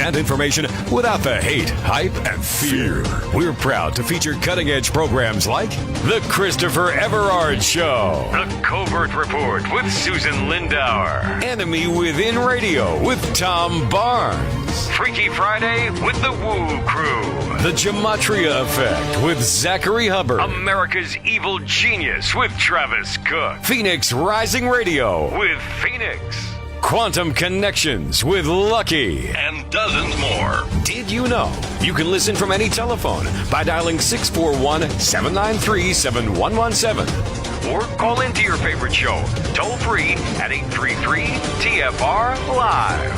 And information without the hate, hype, and fear. We're proud to feature cutting-edge programs like The Christopher Everard Show, The Covert Report with Susan Lindauer, Enemy Within Radio with Tom Barnes, Freaky Friday with The Woo Crew, The Gematria Effect with Zachary Hubbard, America's Evil Genius with Travis Cook, Phoenix Rising Radio with Phoenix, Quantum Connections with Lucky, and dozens more. Did you know you can listen from any telephone by dialing 641-793-7117 or call into your favorite show toll free at 833-TFR Live.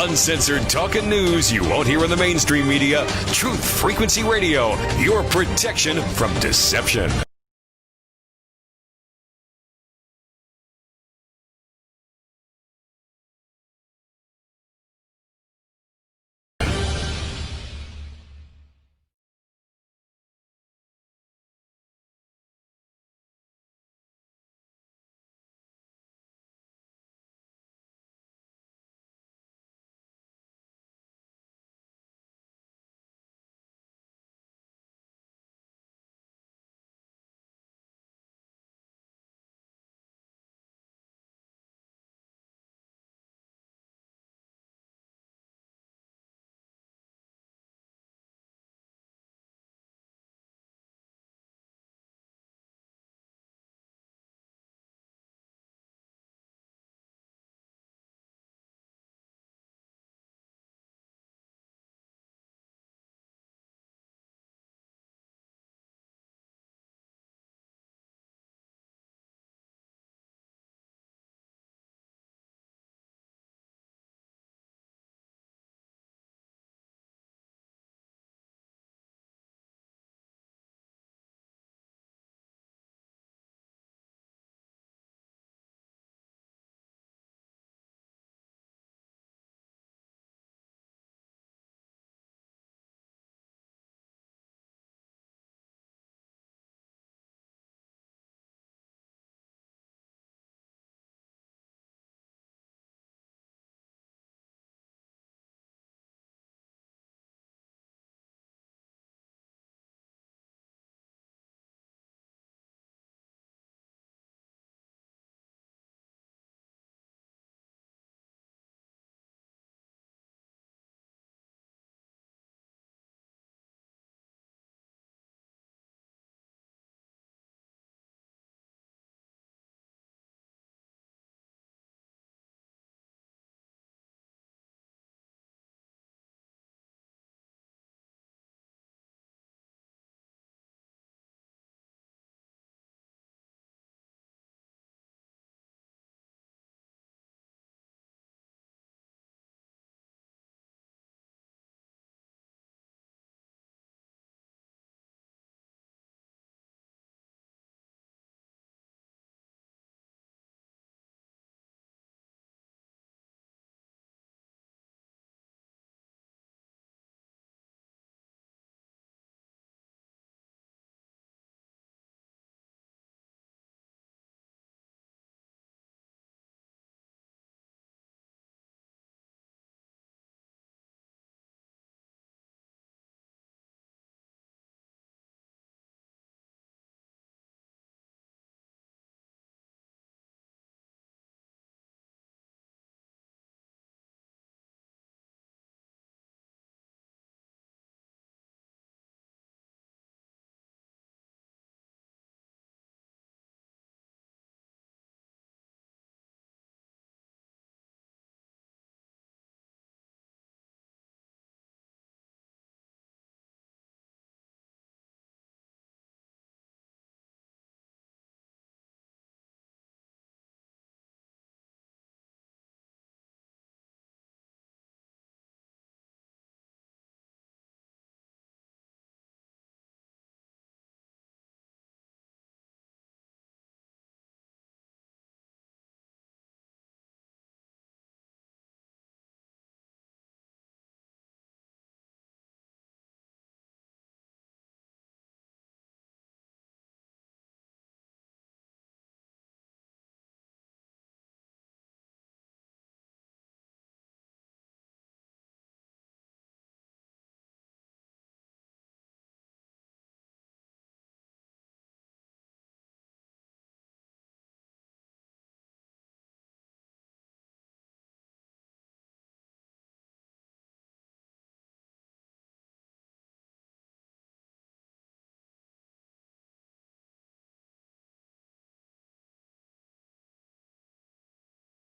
Uncensored talk and news you won't hear in the mainstream media. Truth Frequency Radio, your protection from deception.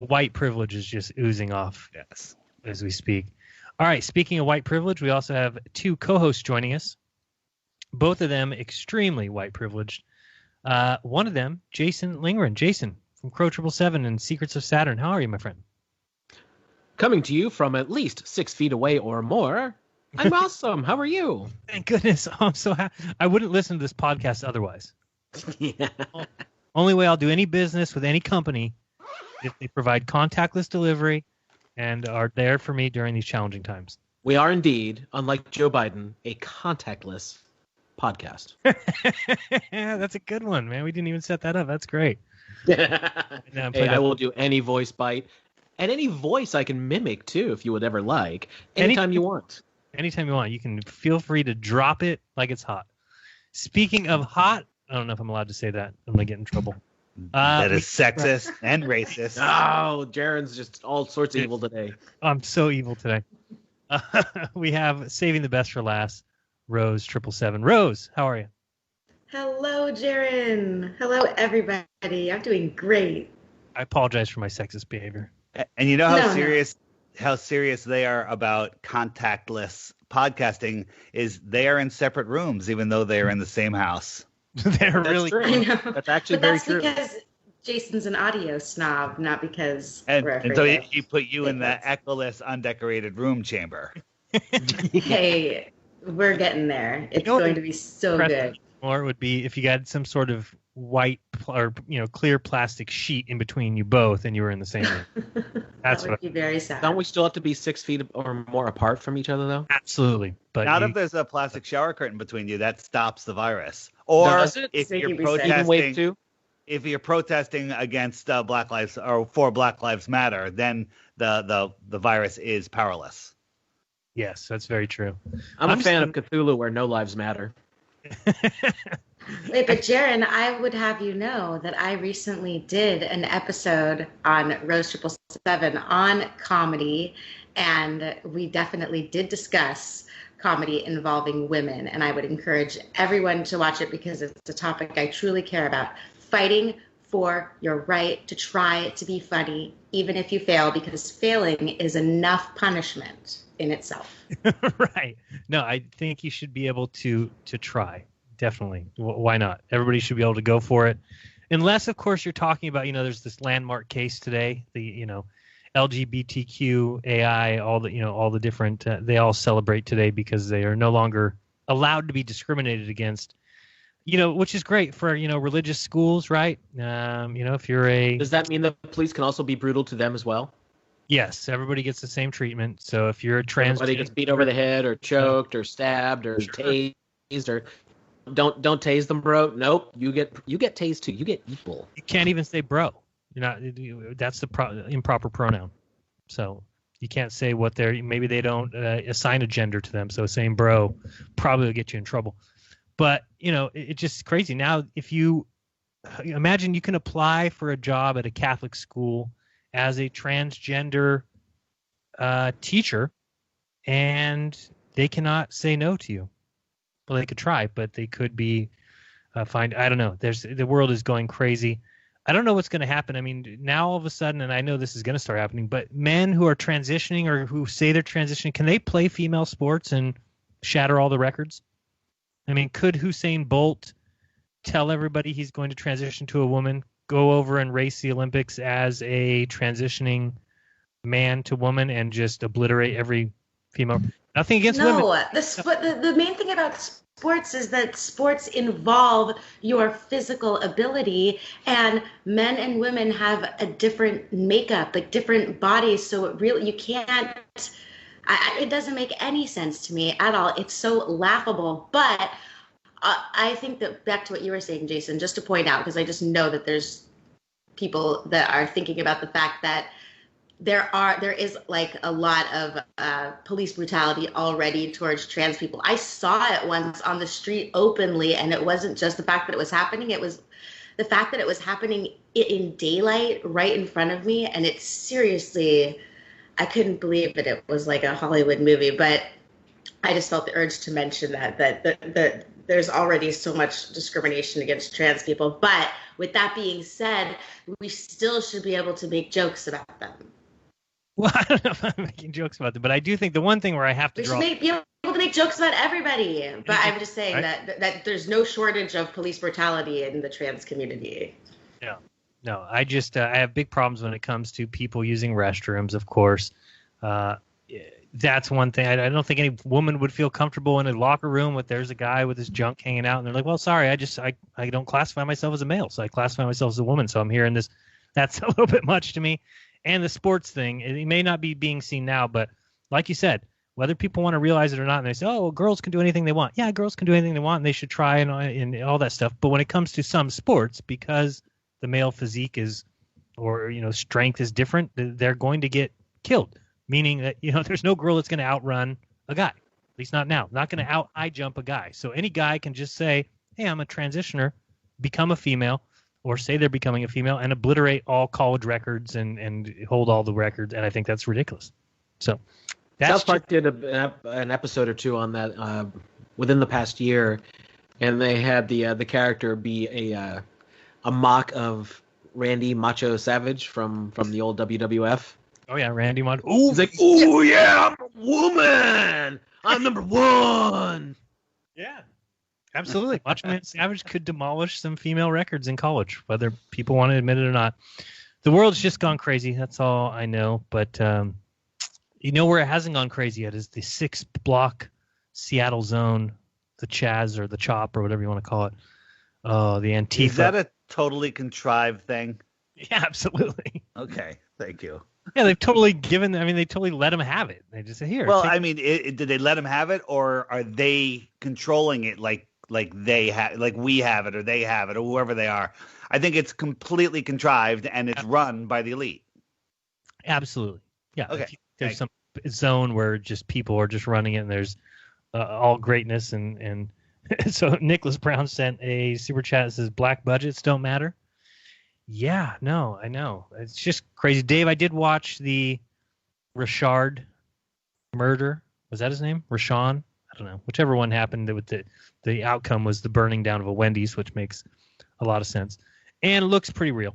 white privilege is just oozing off Yes. as we speak. All right, speaking of white privilege, we also have two co-hosts joining us. Both of them extremely white privileged. One of them, Jason Lingren. Jason from Crow 777 and Secrets of Saturn. How are you, my friend? Coming to you from at least 6 feet away or more. I'm awesome. How are you? Thank goodness. I'm so happy. I wouldn't listen to this podcast otherwise. Yeah. Only way I'll do any business with any company if they provide contactless delivery and are there for me during these challenging times. We are indeed, unlike Joe Biden, a contactless podcast. That's a good one, man. We didn't even set that up. That's great. Hey, I will do any voice bite and any voice I can mimic too, if you would ever like. Anytime you want. Anytime you want. You can feel free to drop it like it's hot. Speaking of hot, I don't know if I'm allowed to say that. I'm going to get in trouble. That is sexist and racist. Oh, Jeran's just all sorts of evil today. I'm so evil today. We have saving the best for last, Rose 777. Rose, how are you? Hello, Jeran. Hello, everybody. I'm doing great. I apologize for my sexist behavior. And you know how serious they are about contactless podcasting is they are in separate rooms, even though they are in the same house. They're really true. I know. That's actually but very that's true. because Jason's an audio snob, not because And we're afraid so of he put you in the it. echoless, undecorated room chamber. Hey, we're getting there. It's going to be so good. More would be if you got some sort of white or clear plastic sheet in between you both and you were in the same room. That's That would be very sad. Don't we still have to be 6 feet or more apart from each other, though? Absolutely. But Not if there's a plastic shower curtain between you. That stops the virus. Or Does it? if So you you're can be safe. Even wave protesting, 2? if you're protesting against Black Lives or for Black Lives Matter, then the virus is powerless. yes, that's very true. I'm a fan of Cthulhu where no lives matter. Wait, but Jeran, I would have you know that I recently did an episode on Rose 777 on comedy, and we definitely did discuss comedy involving women, and I would encourage everyone to watch it because it's a topic I truly care about. Fighting for your right to try to be funny, even if you fail, because failing is enough punishment in itself. Right. No, I think you should be able to try. Definitely. Why not? Everybody should be able to go for it. Unless, of course, you're talking about, there's this landmark case today, the, LGBTQ, AI, all the different, they all celebrate today because they are no longer allowed to be discriminated against, which is great for, religious schools, right? If you're Does that mean the police can also be brutal to them as well? Yes, everybody gets the same treatment. So if you're a trans, Everybody gets beat over the head or choked or stabbed or tased or don't tase them, bro. Nope, you get tased too. You get equal. You can't even say bro. You're not. That's the improper pronoun. So you can't say what they're. Maybe they don't assign a gender to them. So saying bro probably will get you in trouble. But it's just crazy now. If you imagine, you can apply for a job at a Catholic school as a transgender teacher, and they cannot say no to you. Well, they could try, but they could be fined. I don't know. The world is going crazy. I don't know what's going to happen. I mean, now all of a sudden, and I know this is going to start happening, but men who are transitioning or who say they're transitioning, can they play female sports and shatter all the records? I mean, could Usain Bolt tell everybody he's going to transition to a woman, go over and race the Olympics as a transitioning man to woman and just obliterate every female? Nothing against women. No, the main thing about sports is that sports involve your physical ability, and men and women have a different makeup, like different bodies. So it really, you can't. It doesn't make any sense to me at all. It's so laughable. But I think that back to what you were saying, Jason, just to point out, because I just know that there's people that are thinking about the fact that there is like a lot of police brutality already towards trans people. I saw it once on the street openly, and it wasn't just the fact that it was happening. It was the fact that it was happening in daylight right in front of me. And it's seriously, I couldn't believe it. It was like a Hollywood movie, but I just felt the urge to mention that there's already so much discrimination against trans people. But with that being said, we still should be able to make jokes about them. Well, I don't know if I'm making jokes about them, but I do think the one thing where I have to We should be able to make jokes about everybody. But I'm just saying right? that there's no shortage of police brutality in the trans community. No, I just I have big problems when it comes to people using restrooms, of course. That's one thing. I don't think any woman would feel comfortable in a locker room with there's a guy with his junk hanging out, and they're like, well, sorry, I don't classify myself as a male, so I classify myself as a woman, so I'm here in this. That's a little bit much to me. And the sports thing, it may not be being seen now, but like you said, whether people want to realize it or not, and they say, oh, well, girls can do anything they want. Yeah, girls can do anything they want, and they should try and all that stuff. But when it comes to some sports, because the male physique is, or, strength is different, they're going to get killed. Meaning that, there's no girl that's going to outrun a guy. At least not now. Not going to high jump a guy. So any guy can just say, hey, I'm a transitioner, become a female, or say they're becoming a female, and obliterate all college records and hold all the records. And I think that's ridiculous. So South Park did an episode or two on that within the past year, and they had the character be a mock of Randy Macho Savage from the old WWF. Oh yeah, Randy Macho. Oh, he's like, oh yeah, I'm a woman. I'm number one. Yeah, absolutely. Macho Man Savage could demolish some female records in college, whether people want to admit it or not. The world's just gone crazy. That's all I know. But where it hasn't gone crazy yet is the 6-block Seattle zone, the Chaz or the Chop or whatever you want to call it. Oh, the Antifa. Is that a totally contrived thing? Yeah, absolutely. Okay, thank you. Yeah, they've totally they totally let them have it. They just say, here. Well, did they let them have it, or are they controlling it like we have it, or they have it, or whoever they are? I think it's completely contrived, and it's run by the elite. Absolutely. Yeah. Okay. There's some zone where just people are just running it, and there's all greatness. And so Nicholas Brown sent a super chat that says, black budgets don't matter. Yeah, no, I know. It's just crazy. Dave, I did watch the Richard murder. Was that his name? Rashawn? I don't know. Whichever one happened, with the outcome was the burning down of a Wendy's, which makes a lot of sense. And looks pretty real.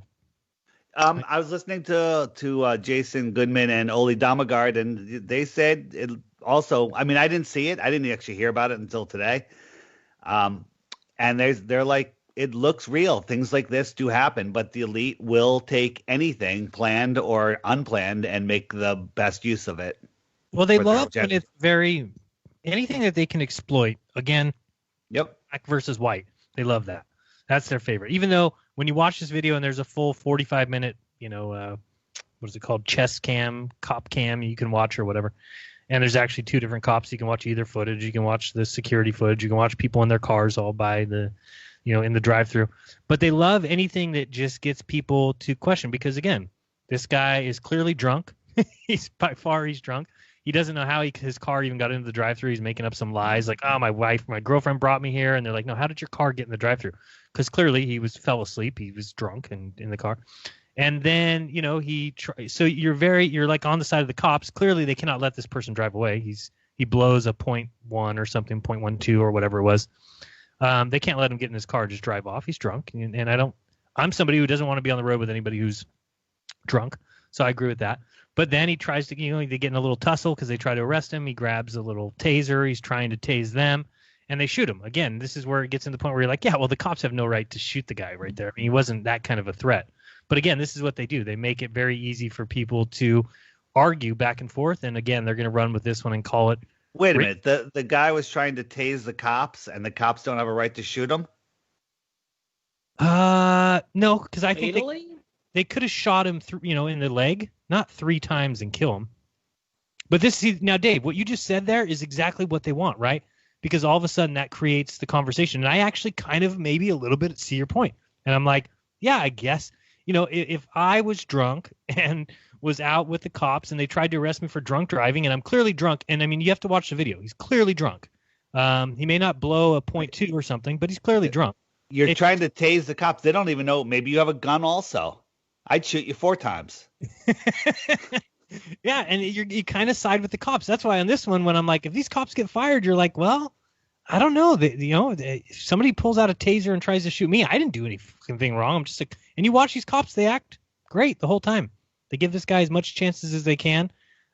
I was listening to Jason Goodman and Oli Damagard, and they said it also. I mean, I didn't see it. I didn't actually hear about it until today. And they're like, it looks real. Things like this do happen, but the elite will take anything, planned or unplanned, and make the best use of it. Well, they love when it's anything that they can exploit. Again, yep. Black versus white. They love that. That's their favorite. Even though when you watch this video and there's a full 45-minute, what is it called? Chest cam, cop cam you can watch or whatever. And there's actually 2 different cops. You can watch either footage. You can watch the security footage. You can watch people in their cars all by the, in the drive-thru. But they love anything that just gets people to question because, again, this guy is clearly drunk. He's drunk. He doesn't know how his car even got into the drive-thru. He's making up some lies like, oh, my girlfriend brought me here. And they're like, no, how did your car get in the drive-thru? Because clearly he fell asleep. He was drunk and in the car. And then, so you're like on the side of the cops. Clearly they cannot let this person drive away. He blows a 0.1 or something, 0.12 or whatever it was. They can't let him get in his car and just drive off. He's drunk. And I'm somebody who doesn't want to be on the road with anybody who's drunk. So I agree with that. But then he tries to, they get in a little tussle because they try to arrest him. He grabs a little taser. He's trying to tase them. And they shoot him. Again, this is where it gets to the point where you're like, yeah, well, the cops have no right to shoot the guy right there. I mean, he wasn't that kind of a threat. But again, this is what they do. They make it very easy for people to argue back and forth. And again, they're going to run with this one and call it. Wait a minute. The guy was trying to tase the cops, and the cops don't have a right to shoot him? No, because I think they could have shot him through, in the leg, not 3 times and kill him. But now, Dave, what you just said there is exactly what they want, right? Because all of a sudden that creates the conversation. And I actually kind of maybe a little bit see your point. And I'm like, yeah, I guess, if I was drunk and was out with the cops and they tried to arrest me for drunk driving and I'm clearly drunk. And I mean, you have to watch the video. He's clearly drunk. He may not blow a 0.2 or something, but he's clearly drunk. You're trying to tase the cops. They don't even know. Maybe you have a gun also. I'd shoot you 4 times. Yeah, and you kind of side with the cops. That's why on this one, when I'm like, if these cops get fired, you're like, well, I don't know. If somebody pulls out a taser and tries to shoot me, I didn't do anything wrong. I'm just like, and you watch these cops, they act great the whole time. They give this guy as much chances as they can.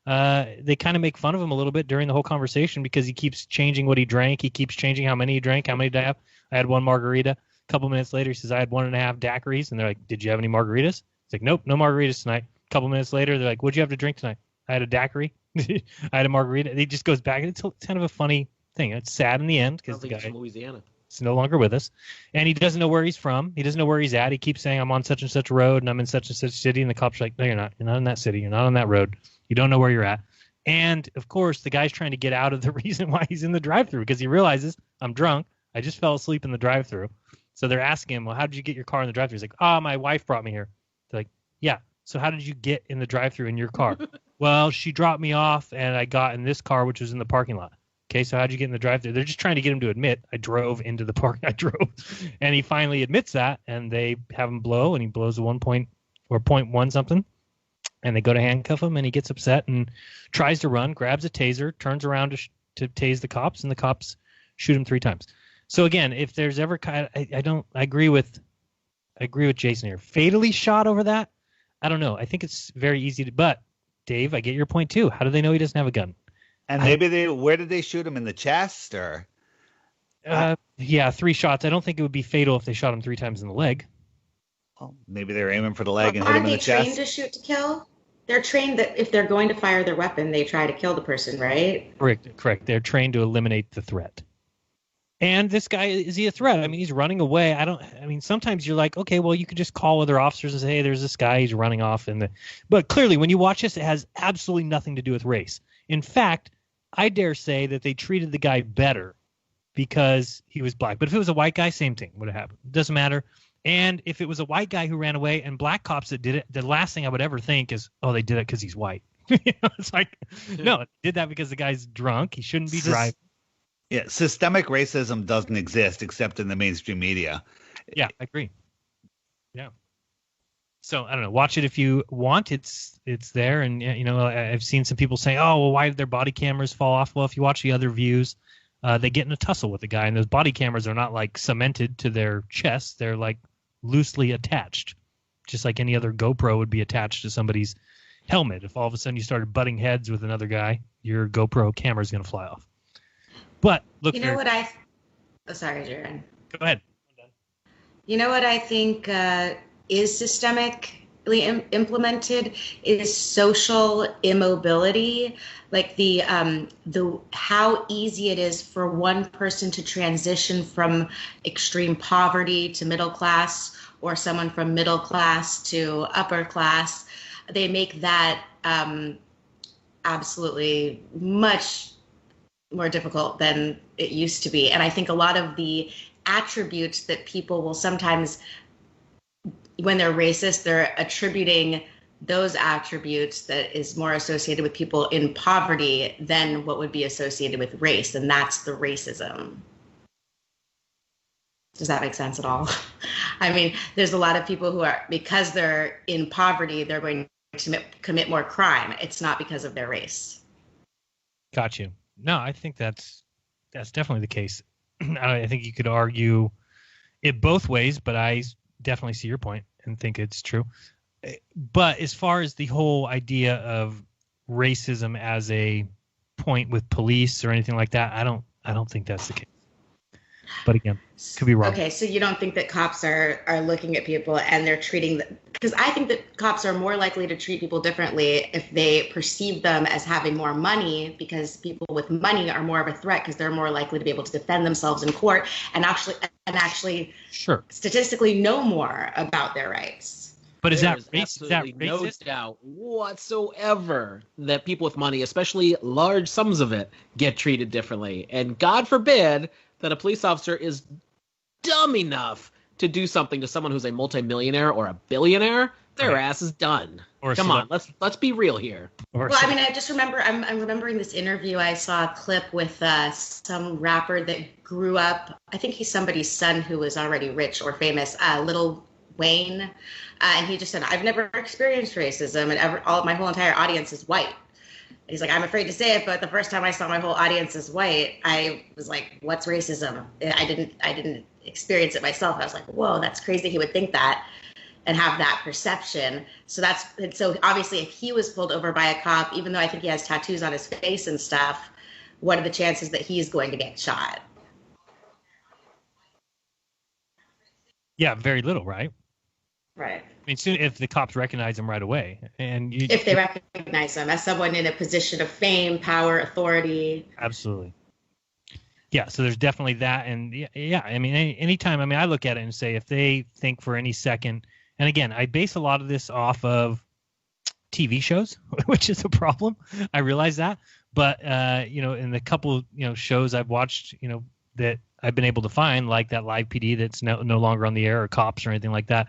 They kind of make fun of him a little bit during the whole conversation because he keeps changing what he drank. He keeps changing how many he drank. How many did I have? I had one margarita. A couple minutes later, he says, I had 1.5 daiquiris. And they're like, did you have any margaritas? He's like, nope, no margaritas tonight. A couple minutes later, they're like, what'd you have to drink tonight? I had a daiquiri. I had a margarita. He just goes back. It's kind of a funny thing. It's sad in the end because the guy from Louisiana. is no longer with us. And he doesn't know where he's from. He doesn't know where he's at. He keeps saying, I'm on such and such road and I'm in such and such city. And the cops are like, no, you're not. You're not in that city. You're not on that road. You don't know where you're at. And, of course, the guy's trying to get out of the reason why he's in the drive-thru because he realizes, I'm drunk. I just fell asleep in the drive-thru. So they're asking him, well, how did you get your car in the drive-thru? He's like, my wife brought me here. They're like, yeah. So how did you get in the drive-thru in your car? Well, she dropped me off, and I got in this car, which was in the parking lot. Okay, so how'd you get in the drive-thru? They're just trying to get him to admit, I drove into the park. I drove. And he finally admits that, and they have him blow, and he blows a 1 point or 0.1 something. And they go to handcuff him, and he gets upset and tries to run, grabs a taser, turns around to tase the cops, and the cops shoot him 3 times. So again, if there's ever I agree with Jason here. Fatally shot over that? I don't know. I think it's very easy to. But Dave, I get your point too. How do they know he doesn't have a gun? And maybe where did they shoot him, in the chest or? Yeah, 3 shots. I don't think it would be fatal if they shot him 3 times in the leg. Well, maybe they were aiming for the leg and hit him in the chest. Aren't they trained to shoot to kill? They're trained that if they're going to fire their weapon, they try to kill the person, right? Correct. They're trained to eliminate the threat. And this guy, is he a threat? I mean, he's running away. Sometimes you're like, okay, well, you could just call other officers and say, hey, there's this guy, he's running off. But clearly, when you watch this, it has absolutely nothing to do with race. In fact, I dare say that they treated the guy better because he was black. But if it was a white guy, same thing would have happened. It doesn't matter. And if it was a white guy who ran away and black cops that did it, the last thing I would ever think is, oh, they did it because he's white. It's like, no, they did that because the guy's drunk. He shouldn't be driving. Yeah, systemic racism doesn't exist except in the mainstream media. Yeah, I agree. Yeah. So I don't know. Watch it if you want. It's there, and I've seen some people say, "Oh, well, why did their body cameras fall off?" Well, if you watch the other views, they get in a tussle with the guy, and those body cameras are not like cemented to their chest; they're like loosely attached, just like any other GoPro would be attached to somebody's helmet. If all of a sudden you started butting heads with another guy, your GoPro camera is going to fly off. But look, you know what I? Oh, sorry, Jeran. Go ahead. You know what I think is systemically implemented is social immobility, like the how easy it is for one person to transition from extreme poverty to middle class, or someone from middle class to upper class. They make that absolutely much more difficult than it used to be. And I think a lot of the attributes that people will sometimes, when they're racist, they're attributing those attributes that is more associated with people in poverty than what would be associated with race. And that's the racism. Does that make sense at all? I mean, there's a lot of people who are, because they're in poverty, they're going to commit more crime. It's not because of their race. Got you. No, I think that's definitely the case. I think you could argue it both ways, but I definitely see your point and think it's true. But as far as the whole idea of racism as a point with police or anything like that, I don't think that's the case. But again, could be wrong. Okay, so you don't think that cops are looking at people and they're treating them, because I think that cops are more likely to treat people differently if they perceive them as having more money, because people with money are more of a threat because they're more likely to be able to defend themselves in court and actually sure statistically know more about their rights. But is that absolutely racist? No doubt whatsoever that people with money, especially large sums of it, get treated differently. And God forbid that a police officer is dumb enough to do something to someone who's a multimillionaire or a billionaire. Their ass is done. Come on, let's be real here. Well, I mean, I just remember I'm remembering this interview. I saw a clip with some rapper that grew up. I think he's somebody's son who was already rich or famous, Lil Wayne, and he just said, "I've never experienced racism, and my whole entire audience is white." He's like, I'm afraid to say it, but the first time I saw my whole audience as white, I was like, what's racism? I didn't experience it myself. I was like, whoa, that's crazy. He would think that and have that perception. So obviously if he was pulled over by a cop, even though I think he has tattoos on his face and stuff, what are the chances that he's going to get shot? Yeah, very little, right? Right. I mean, soon if the cops recognize him right away, and if they recognize him as someone in a position of fame, power, authority. Absolutely. Yeah, so there's definitely that, and yeah, I mean, anytime, I mean, I look at it and say if they think for any second, and again, I base a lot of this off of TV shows, which is a problem. I realize that, but in the couple shows I've watched, that I've been able to find, like that Live PD that's no longer on the air, or Cops or anything like that.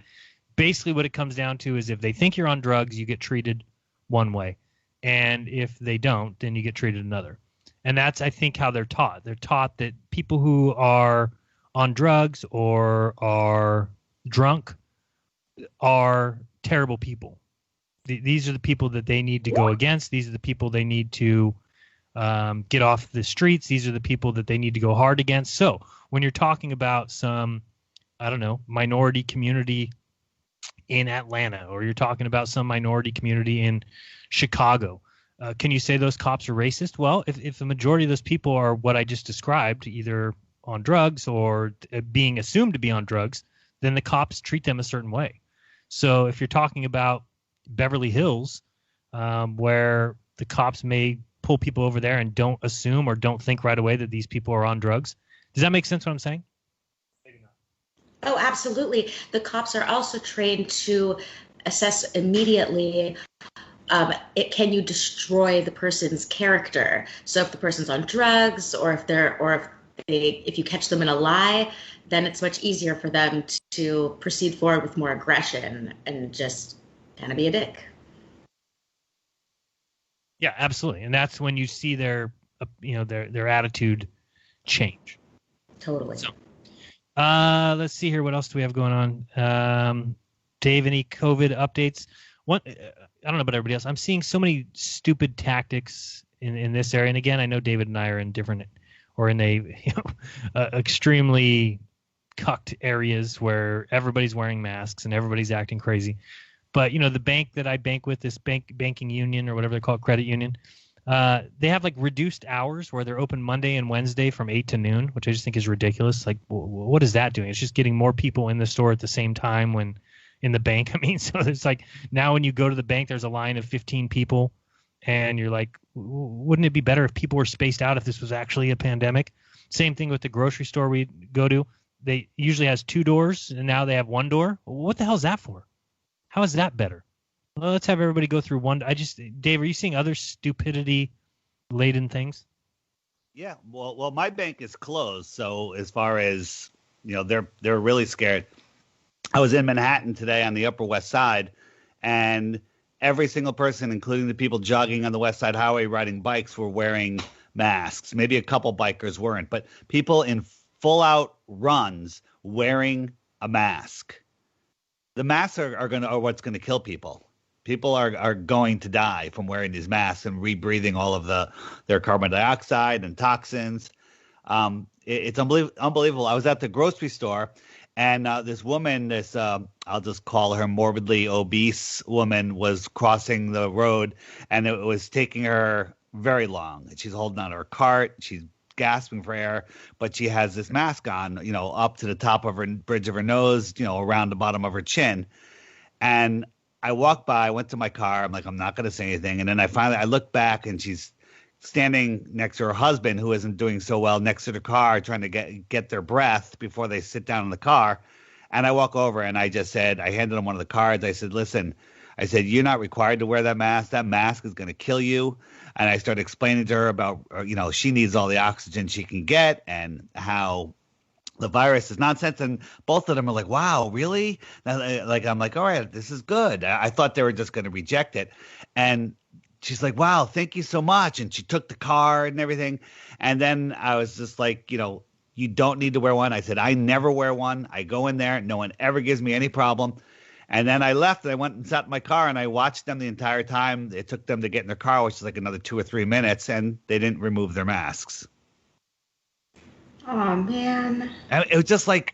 Basically what it comes down to is if they think you're on drugs, you get treated one way. And if they don't, then you get treated another. And that's, I think, how they're taught. They're taught that people who are on drugs or are drunk are terrible people. These are the people that they need to go against. These are the people they need to get off the streets. These are the people that they need to go hard against. So when you're talking about some, I don't know, minority community in Atlanta, or you're talking about some minority community in Chicago, can you say those cops are racist? Well, if the majority of those people are what I just described, either on drugs or being assumed to be on drugs, then the cops treat them a certain way. So if you're talking about Beverly Hills, where the cops may pull people over there and don't assume or don't think right away that these people are on drugs, does that make sense what I'm saying? Oh, absolutely. The cops are also trained to assess immediately, can you destroy the person's character? So if the person's on drugs, or if you catch them in a lie, then it's much easier for them to proceed forward with more aggression and just kind of be a dick. Yeah, absolutely. And that's when you see their attitude change. Totally. So, let's see here. What else do we have going on? Dave, any COVID updates? I don't know about everybody else. I'm seeing so many stupid tactics in this area. And again, I know David and I are in different, or in extremely cucked areas where everybody's wearing masks and everybody's acting crazy. But, the bank that I bank with, this banking union or whatever they're called, credit union, they have like reduced hours where they're open Monday and Wednesday from 8 to noon, which I just think is ridiculous. Like, what is that doing? It's just getting more people in the store at the same time when in the bank. I mean, so it's like now when you go to the bank, there's a line of 15 people and you're like, wouldn't it be better if people were spaced out if this was actually a pandemic? Same thing with the grocery store we go to. They usually has 2 doors and now they have 1 door. What the hell is that for? How is that better? Well, let's have everybody go through one. Dave, are you seeing other stupidity-laden things? Yeah, well, my bank is closed, so as far as they're really scared. I was in Manhattan today on the Upper West Side, and every single person, including the people jogging on the West Side Highway riding bikes, were wearing masks. Maybe a couple bikers weren't, but people in full-out runs wearing a mask. The masks are what's going to kill people. People are going to die from wearing these masks and rebreathing all of their carbon dioxide and toxins. It's unbelievable. I was at the grocery store, and this woman, I'll just call her morbidly obese woman, was crossing the road, and it was taking her very long. She's holding on to her cart. She's gasping for air, but she has this mask on, up to the top of her bridge of her nose, around the bottom of her chin. And I walked by, went to my car. I'm like, I'm not going to say anything. And then I look back, and she's standing next to her husband, who isn't doing so well, next to the car, trying to get their breath before they sit down in the car. And I walk over, and I handed him one of the cards. I said, listen, you're not required to wear that mask. That mask is going to kill you. And I started explaining to her about, she needs all the oxygen she can get and how the virus is nonsense. And both of them are like, wow, really? I'm like, all right, this is good. I thought they were just going to reject it. And she's like, wow, thank you so much. And she took the card and everything. And then I was just like, you don't need to wear one. I said, I never wear one. I go in there. No one ever gives me any problem. And then I left and I went and sat in my car and I watched them the entire time. It took them to get in their car, which is like another 2 or 3 minutes, and they didn't remove their masks. Oh man. And it was just like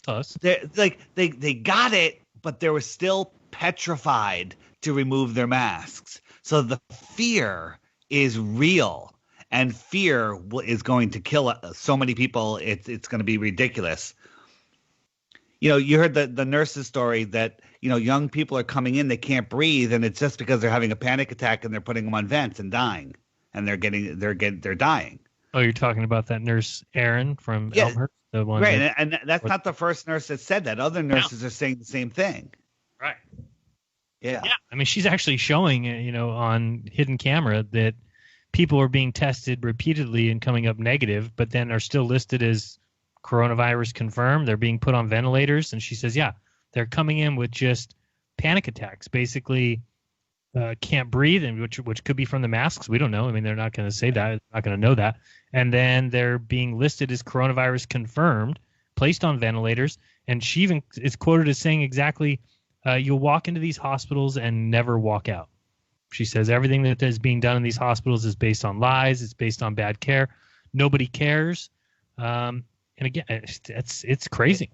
Us. they got it, but they were still petrified to remove their masks. So the fear is real, and fear is going to kill so many people. It's going to be ridiculous. You know, you heard the nurse's story that, you know, young people are coming in, they can't breathe, and it's just because they're having a panic attack and they're putting them on vents and dying, and they're dying. Oh, you're talking about that nurse Erin from Elmhurst, the one, right? And that's not the first nurse that said that. Other nurses are saying the same thing. Right. Yeah. I mean, she's actually showing, you know, on hidden camera that people are being tested repeatedly and coming up negative, but then are still listed as coronavirus confirmed. They're being put on ventilators, and she says, yeah, they're coming in with just panic attacks, basically can't breathe, and which could be from the masks. We don't know. I mean, they're not going to say that. They're not going to know that. And then they're being listed as coronavirus confirmed, placed on ventilators, and she even is quoted as saying exactly, you'll walk into these hospitals and never walk out. She says everything that is being done in these hospitals is based on lies. It's based on bad care. Nobody cares. And again, it's crazy.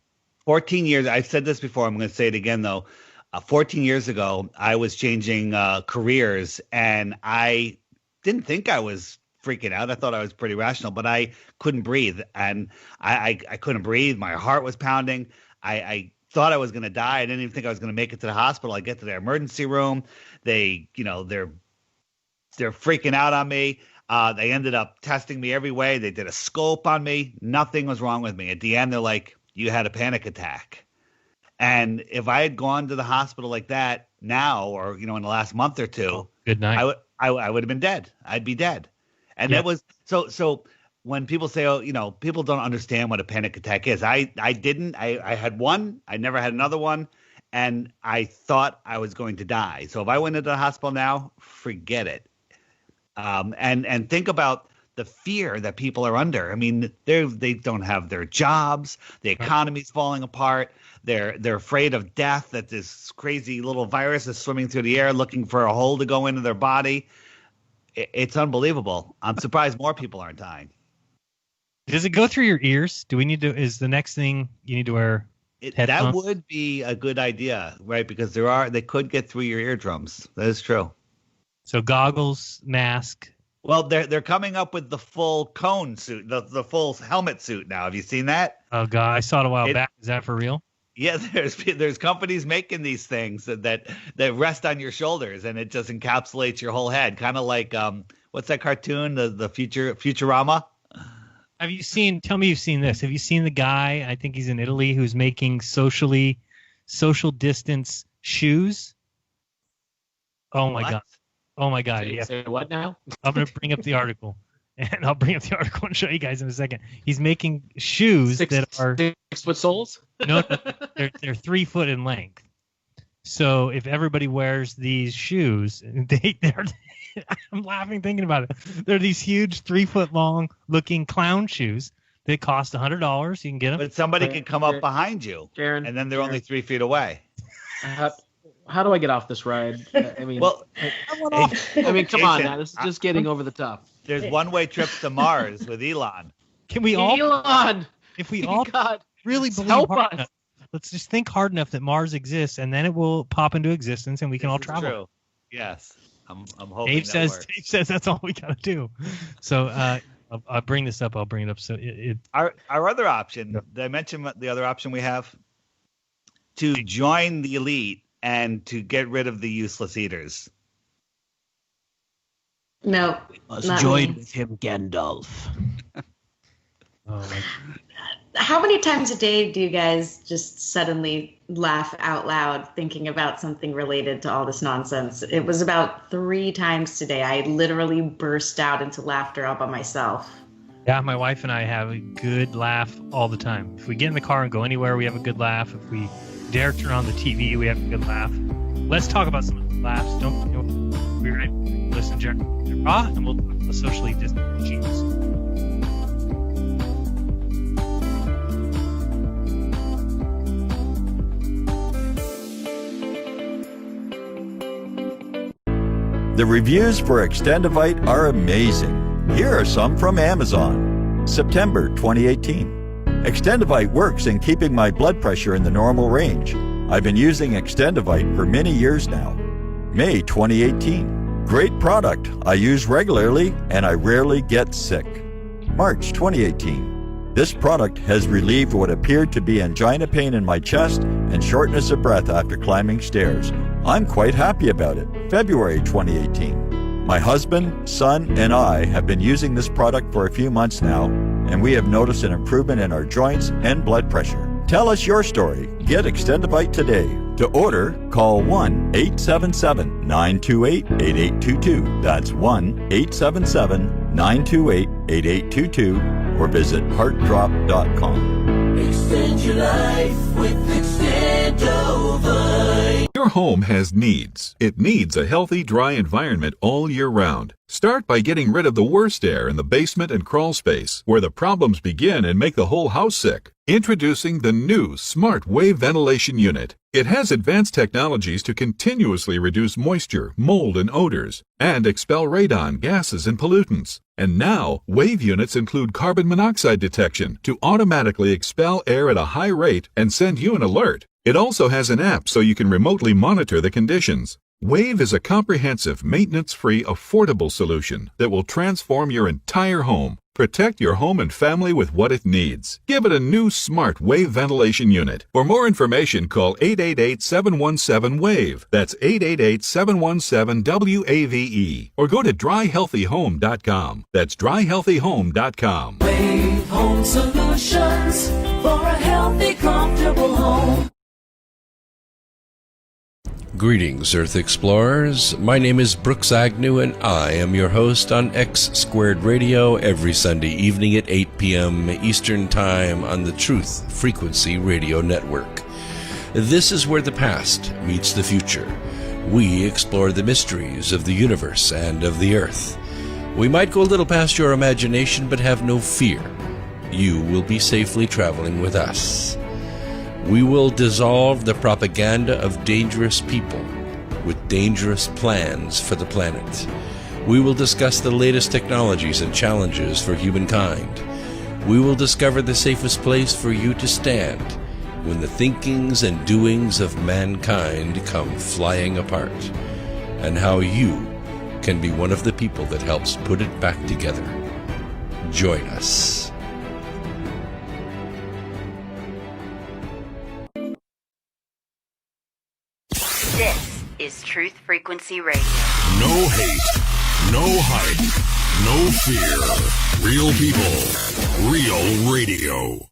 14 years. I've said this before. I'm going to say it again, though. 14 years ago, I was changing careers, and I didn't think I was freaking out. I thought I was pretty rational, but I couldn't breathe, and I couldn't breathe. My heart was pounding. I thought I was going to die. I didn't even think I was going to make it to the hospital. I get to the emergency room. They're freaking out on me. They ended up testing me every way. They did a scope on me. Nothing was wrong with me. At the end, they're like, you had a panic attack. And if I had gone to the hospital like that now, or, you know, in the last month or two, good night. I would have been dead. I'd be dead. And that was so when people say, oh, you know, people don't understand what a panic attack is. I didn't. I had one. I never had another one. And I thought I was going to die. So if I went into the hospital now, forget it. And think about the fear that people are under. I mean, they don't have their jobs. The economy's falling apart. They're afraid of death, that this crazy little virus is swimming through the air looking for a hole to go into their body. It's unbelievable. I'm surprised more people aren't dying. Does it go through your ears? Do we need to? Is the next thing you need to wear headphones? That would be a good idea, right? Because they could get through your eardrums. That is true. So goggles, mask. Well, they're coming up with the full cone suit, the full helmet suit now. Have you seen that? Oh God, I saw it a while back. Is that for real? Yeah, there's companies making these things that rest on your shoulders, and it just encapsulates your whole head, kind of like what's that cartoon, the Futurama? Have you seen? Tell me you've seen this. Have you seen the guy? I think he's in Italy, who's making social distance shoes. Oh my God! Oh my God! Yeah. Say what now? I'm gonna bring up the article, and I'll bring up the article and show you guys in a second. He's making shoes that are 6-foot soles. No, they're 3 foot in length. So if everybody wears these shoes, they're I'm laughing thinking about it. They're these huge 3 foot long looking clown shoes that cost $100. You can get them. But somebody can come up behind you, Jeran, and then they're only 3 feet away. How do I get off this ride? I mean, well, I mean, come on now. This is just getting over the top. There's one-way trips to Mars with Elon. Can we all? Elon, if we all really believe hard enough, let's just think hard enough that Mars exists, and then it will pop into existence, and we can all travel. True. Yes, I'm hoping. Dave says that's all we gotta do. So I'll bring this up. I'll bring it up. So our other option. Did I mention the other option we have? To join the elite and to get rid of the useless eaters. No. Let's join with him, Gandalf. oh my God. How many times a day do you guys just suddenly laugh out loud thinking about something related to all this nonsense? It was about 3 times today. I literally burst out into laughter all by myself. Yeah, my wife and I have a good laugh all the time. If we get in the car and go anywhere, we have a good laugh. If we dare turn on the TV, we have a good laugh. Let's talk about some of the laughs. Don't be right. Listen to Jeran DITRH RAW, and we'll talk about socially distant machines. The reviews for Extendivite are amazing. Here are some from Amazon. September 2018. Extendivite works in keeping my blood pressure in the normal range. I've been using Extendivite for many years now. May 2018. Great product. I use regularly and I rarely get sick. March 2018. This product has relieved what appeared to be angina pain in my chest and shortness of breath after climbing stairs. I'm quite happy about it. February 2018. My husband, son, and I have been using this product for a few months now, and we have noticed an improvement in our joints and blood pressure. Tell us your story. Get Extendivite today. To order, call 1-877-928-8822. That's 1-877-928-8822 or visit heartdrop.com. Extend your life with Extendovite. Your home has needs. It needs a healthy, dry environment all year round. Start by getting rid of the worst air in the basement and crawl space, where the problems begin and make the whole house sick. Introducing the new Smart Wave Ventilation Unit. It has advanced technologies to continuously reduce moisture, mold, and odors, and expel radon, gases, and pollutants. And now, Wave units include carbon monoxide detection to automatically expel air at a high rate and send you an alert. It also has an app so you can remotely monitor the conditions. Wave is a comprehensive, maintenance-free, affordable solution that will transform your entire home. Protect your home and family with what it needs. Give it a new Smart Wave Ventilation Unit. For more information, call 888-717-WAVE. That's 888-717-WAVE. Or go to dryhealthyhome.com. That's dryhealthyhome.com. Wave Home Solutions for a healthy, comfortable home. Greetings, Earth Explorers. My name is Brooks Agnew, and I am your host on X Squared Radio every Sunday evening at 8 p.m. Eastern Time on the Truth Frequency Radio Network. This is where the past meets the future. We explore the mysteries of the universe and of the Earth. We might go a little past your imagination, but have no fear. You will be safely traveling with us. We will dissolve the propaganda of dangerous people with dangerous plans for the planet. We will discuss the latest technologies and challenges for humankind. We will discover the safest place for you to stand when the thinkings and doings of mankind come flying apart, and how you can be one of the people that helps put it back together. Join us. This is Truth Frequency Radio. No hate, no hype, no fear. Real people, real radio.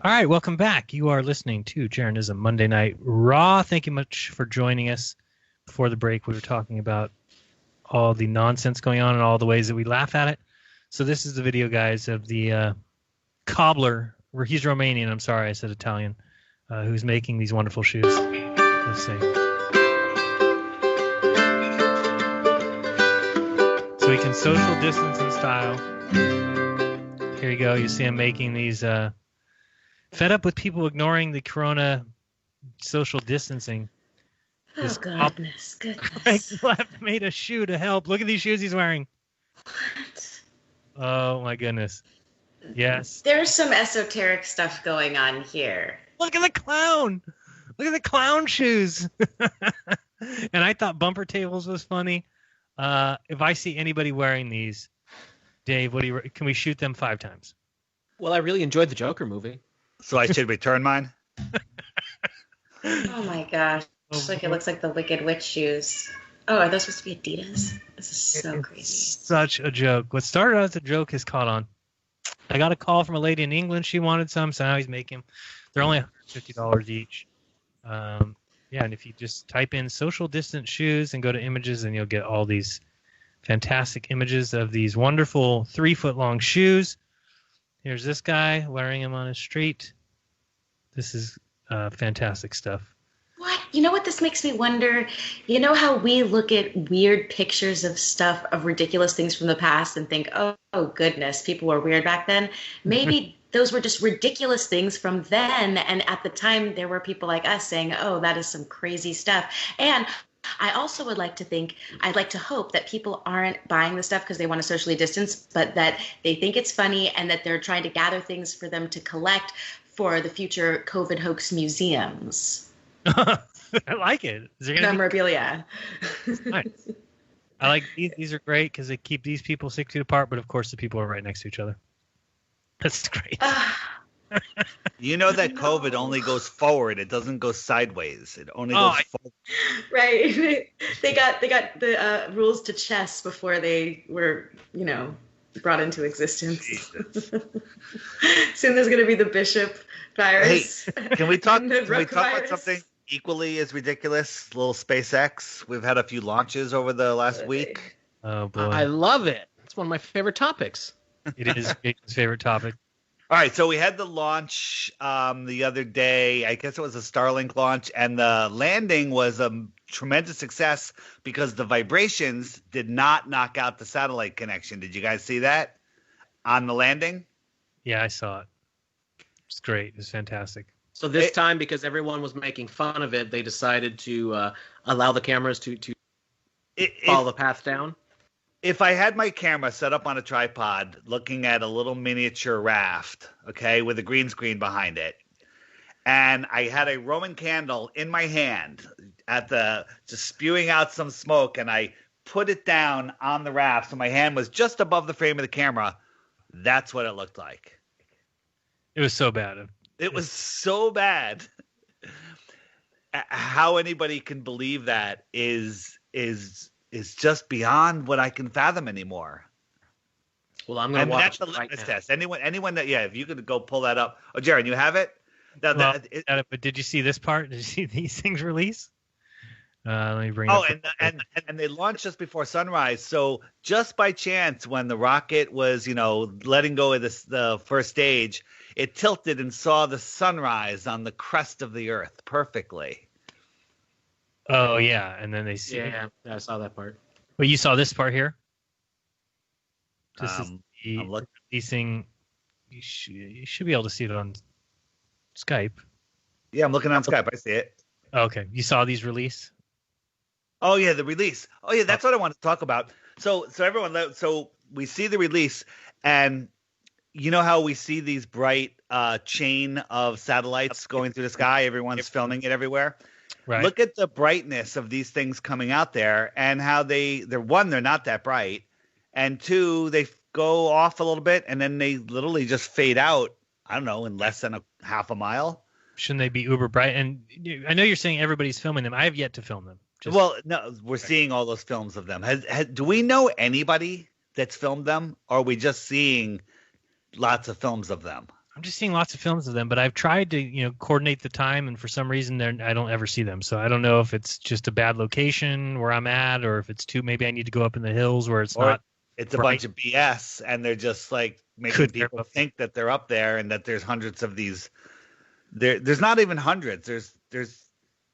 All right, welcome back. You are listening to Jeranism Monday Night Raw. Thank you much for joining us. Before the break, we were talking about all the nonsense going on and all the ways that we laugh at it. So this is the video, guys, of the cobbler, or he's Romanian, I'm sorry, I said Italian, who's making these wonderful shoes. Let's see. So he can social distance in style. Here you go. You see him making these... Fed up with people ignoring the corona social distancing. Oh, goodness. Craig Left made a shoe to help. Look at these shoes he's wearing. What? Oh, my goodness. Yes. There's some esoteric stuff going on here. Look at the clown. Look at the clown shoes. And I thought Bumper Tables was funny. If I see anybody wearing these, Dave, can we shoot them 5 times? Well, I really enjoyed the Joker movie. So I should return mine? Oh my gosh. It looks like the Wicked Witch shoes. Oh, are those supposed to be Adidas? This is so crazy. Such a joke. What started out as a joke has caught on. I got a call from a lady in England. She wanted some, so now he's making. They're only $150 each. Yeah, and if you just type in social distance shoes and go to images, and you'll get all these fantastic images of these wonderful 3-foot-long shoes. Here's this guy wearing them on his street. This is fantastic stuff. What? You know what this makes me wonder? You know how we look at weird pictures of stuff, of ridiculous things from the past and think, oh goodness, people were weird back then? Maybe those were just ridiculous things from then. And at the time, there were people like us saying, oh, that is some crazy stuff. And I also would like to think, I'd like to hope that people aren't buying the stuff because they want to socially distance, but that they think it's funny and that they're trying to gather things for them to collect for the future COVID hoax museums. I like it. Is there gonna memorabilia? Nice. I like these. These are great because they keep these people 6 feet apart, but of course the people are right next to each other. That's great. You know that COVID only goes forward; it doesn't go sideways. It only goes forward. Right. They got the rules to chess before they were, brought into existence. Soon there's going to be the bishop virus. Hey, can we talk virus. about something equally as ridiculous? Little SpaceX. We've had a few launches over the last week. Oh boy, I love it. It's one of my favorite topics. It is Jason's favorite topic. All right, so we had the launch the other day. I guess it was a Starlink launch, and the landing was a tremendous success because the vibrations did not knock out the satellite connection. Did you guys see that on the landing? Yeah, I saw it. It's great. It was fantastic. So this time, because everyone was making fun of it, they decided to allow the cameras to follow the path down. If I had my camera set up on a tripod looking at a little miniature raft, okay, with a green screen behind it, and I had a Roman candle in my hand just spewing out some smoke, and I put it down on the raft so my hand was just above the frame of the camera, that's what it looked like. It was so bad. It was so bad. How anybody can believe that is just beyond what I can fathom anymore. Well, I'm going to watch the it right litmus now. test. Anyone that, if you could go pull that up. Oh, Jeran, you have it? But did you see this part? Did you see these things release? Let me bring it up. And they launched just before sunrise. So just by chance, when the rocket was, letting go of the first stage, it tilted and saw the sunrise on the crest of the Earth perfectly. Oh yeah, and then they see. Yeah, I saw that part. Well, you saw this part here. This is I'm looking. releasing. You should be able to see it on Skype. Yeah, I'm looking on Skype. I see it. Okay, you saw these release. Oh yeah, the release. Oh yeah, that's what I want to talk about. So we see the release, and you know how we see these bright chain of satellites going through the sky. Everyone's filming it everywhere. Right. Look at the brightness of these things coming out there, and how they're not that bright, and two, they go off a little bit, and then they literally just fade out. I don't know, in less than a half a mile. Shouldn't they be uber bright? And I know you're saying everybody's filming them. I have yet to film them. Well, no, we're seeing all those films of them. Do we know anybody that's filmed them, or are we just seeing lots of films of them? I'm just seeing lots of films of them, but I've tried to, coordinate the time, and for some reason I don't ever see them. So I don't know if it's just a bad location where I'm at, or if it's maybe I need to go up in the hills where it's not. It's a bunch of BS, and they're just like making people think that they're up there, and that there's hundreds of these. There's not even hundreds. There's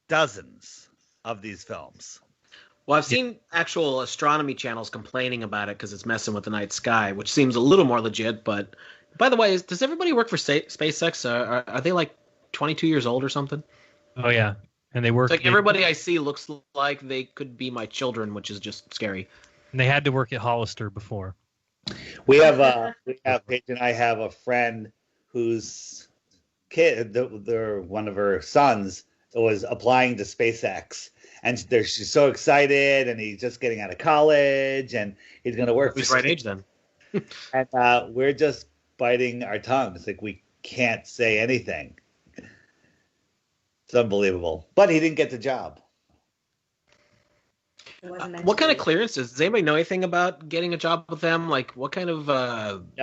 dozens of these films. Well, I've seen actual astronomy channels complaining about it because it's messing with the night sky, which seems a little more legit. But by the way, does everybody work for SpaceX? Are they like 22 years old or something? Oh yeah, and they work. It's like everybody I see looks like they could be my children, which is just scary. And they had to work at Hollister before. We have Paige and I have a friend whose kid, one of her sons, was applying to SpaceX, and she's so excited, and he's just getting out of college, and he's going to work. He's right age then. And we're just biting our tongues, like we can't say anything. It's unbelievable, but he didn't get the job. It wasn't meant What to kind of be. clearances? Does anybody know anything about getting a job with them? Like, what kind of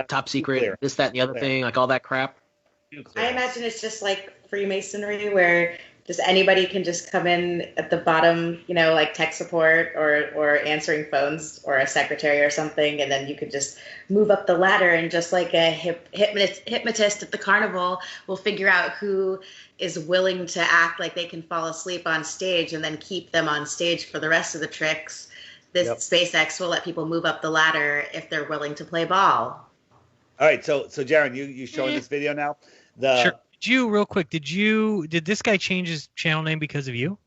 top secret, clear. this, that, and the other thing, like all that crap? I imagine it's just like Freemasonry, where just anybody can just come in at the bottom, like tech support or answering phones or a secretary or something, and then you could just move up the ladder, and just like a hypnotist at the carnival will figure out who is willing to act like they can fall asleep on stage and then keep them on stage for the rest of the tricks. This SpaceX will let people move up the ladder if they're willing to play ball. All right, so Jeran, you showing this video now? Sure. Did this guy change his channel name because of you?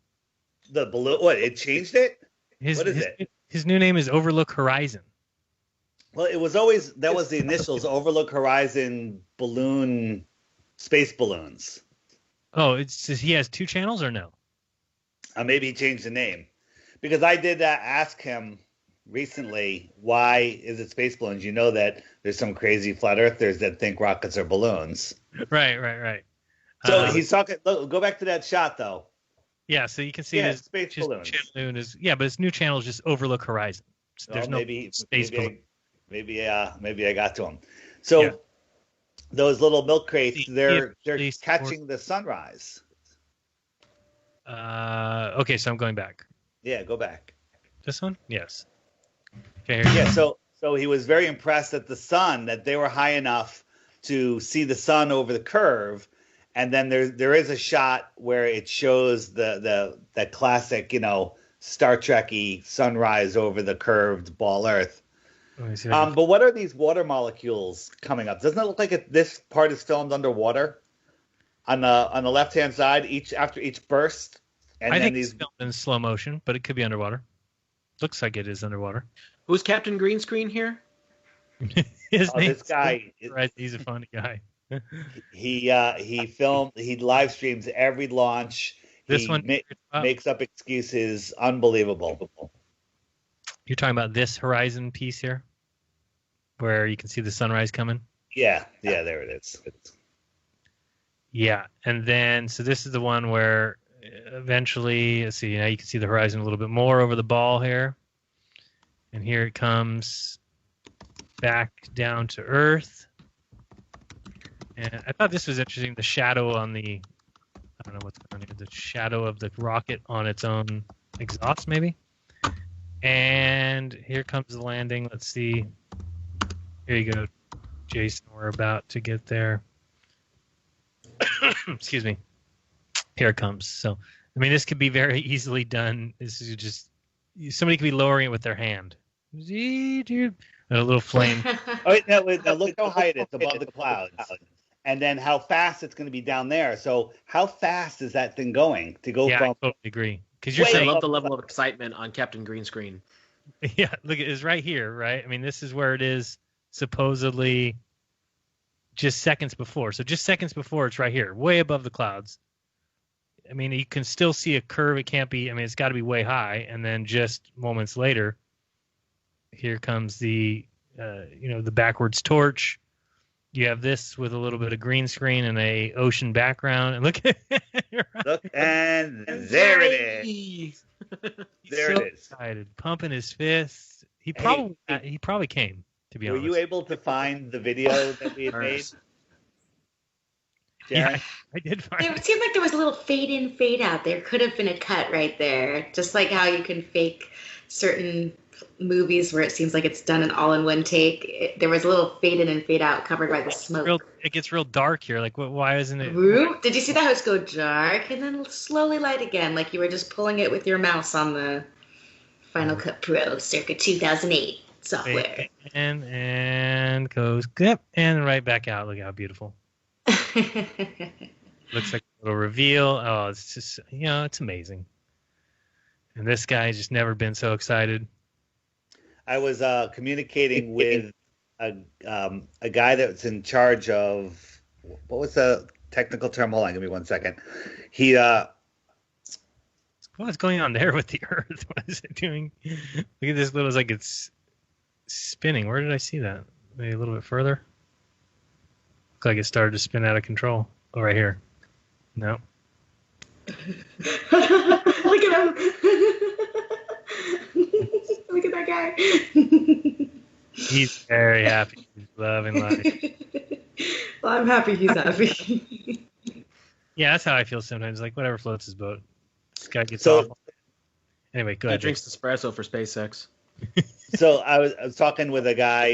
The balloon. What? It changed it. What is it? His new name is Overlook Horizon. Well, it was always that was the initials. Overlook Horizon balloon, space balloons. Oh, he has two channels or no? Maybe he changed the name, because I did ask him recently, why is it space balloons? You know that there's some crazy flat earthers that think rockets are balloons. Right. So he's talking. Look, go back to that shot though. Yeah, so you can see his space balloons. Channel is, but his new channel is just Overlook Horizon. So there's no space balloon. Maybe I got to him. So those little milk crates, they're catching the sunrise. Okay, so I'm going back. Yeah, go back. This one? Yes. Okay. Yeah. So he was very impressed at the sun, that they were high enough to see the sun over the curve. And then there is a shot where it shows the classic, Star Trek-y sunrise over the curved ball Earth. But what are these water molecules coming up? Doesn't it look like this part is filmed underwater? On the left-hand side, after each burst. And I think it's filmed in slow motion, but it could be underwater. Looks like it is underwater. Who's Captain Green Screen here? This guy. Right, he's a funny guy. He live streams every launch. This one makes up excuses. Unbelievable. You're talking about this horizon piece here, where you can see the sunrise coming? Yeah, there it is. Yeah, and then, so this is the one where eventually, let's see, now you can see the horizon a little bit more over the ball here. And here it comes back down to Earth. And I thought this was interesting, the shadow on I don't know what's going on here, the shadow of the rocket on its own exhaust, maybe? And here comes the landing. Let's see. Here you go, Jason. We're about to get there. Excuse me. Here it comes. So, I mean, this could be very easily done. This is just, somebody could be lowering it with their hand. And a little flame. Now look how high it is above the clouds. And then how fast it's going to be down there. So how fast is that thing going to go from? I totally agree. Because you're saying, I love the level of excitement on Captain Green Screen. Yeah, look, it's right here, right? I mean, this is where it is supposedly just seconds before. So just seconds before, it's right here, way above the clouds. I mean, you can still see a curve. It can't be, it's got to be way high. And then just moments later, here comes the backwards torch. You have this with a little bit of green screen and a ocean background. And look, look, and there it is. There it is. Excited, pumping his fists. He probably came. To be honest, were you able to find the video that we had made? Yeah, I did find it. It seemed like there was a little fade in, fade out. There could have been a cut right there, just like how you can fake certain movies where it seems like it's done an all-in-one take. There was a little fade in and fade out covered by the smoke. It gets real dark here. Like, why isn't it? Did you see that host go dark and then slowly light again, like you were just pulling it with your mouse on the Final Cut Pro circa 2008 software? And goes clip and right back out. Look how beautiful. Looks like a little reveal. Oh, it's just, it's amazing. And this guy's just never been so excited. I was communicating with a guy that's in charge of, what was the technical term? Hold on, give me 1 second. He what's going on there with the Earth? What is it doing? Look at this little, it's like it's spinning. Where did I see that? Maybe a little bit further. Looked like it started to spin out of control. Oh, right here. No. Look at him. Look at that guy. He's very happy. He's loving life. Well, I'm happy he's happy. Yeah, that's how I feel sometimes. Like, whatever floats his boat. This guy gets off. Anyway, go He ahead. drinks espresso for SpaceX. So I was talking with a guy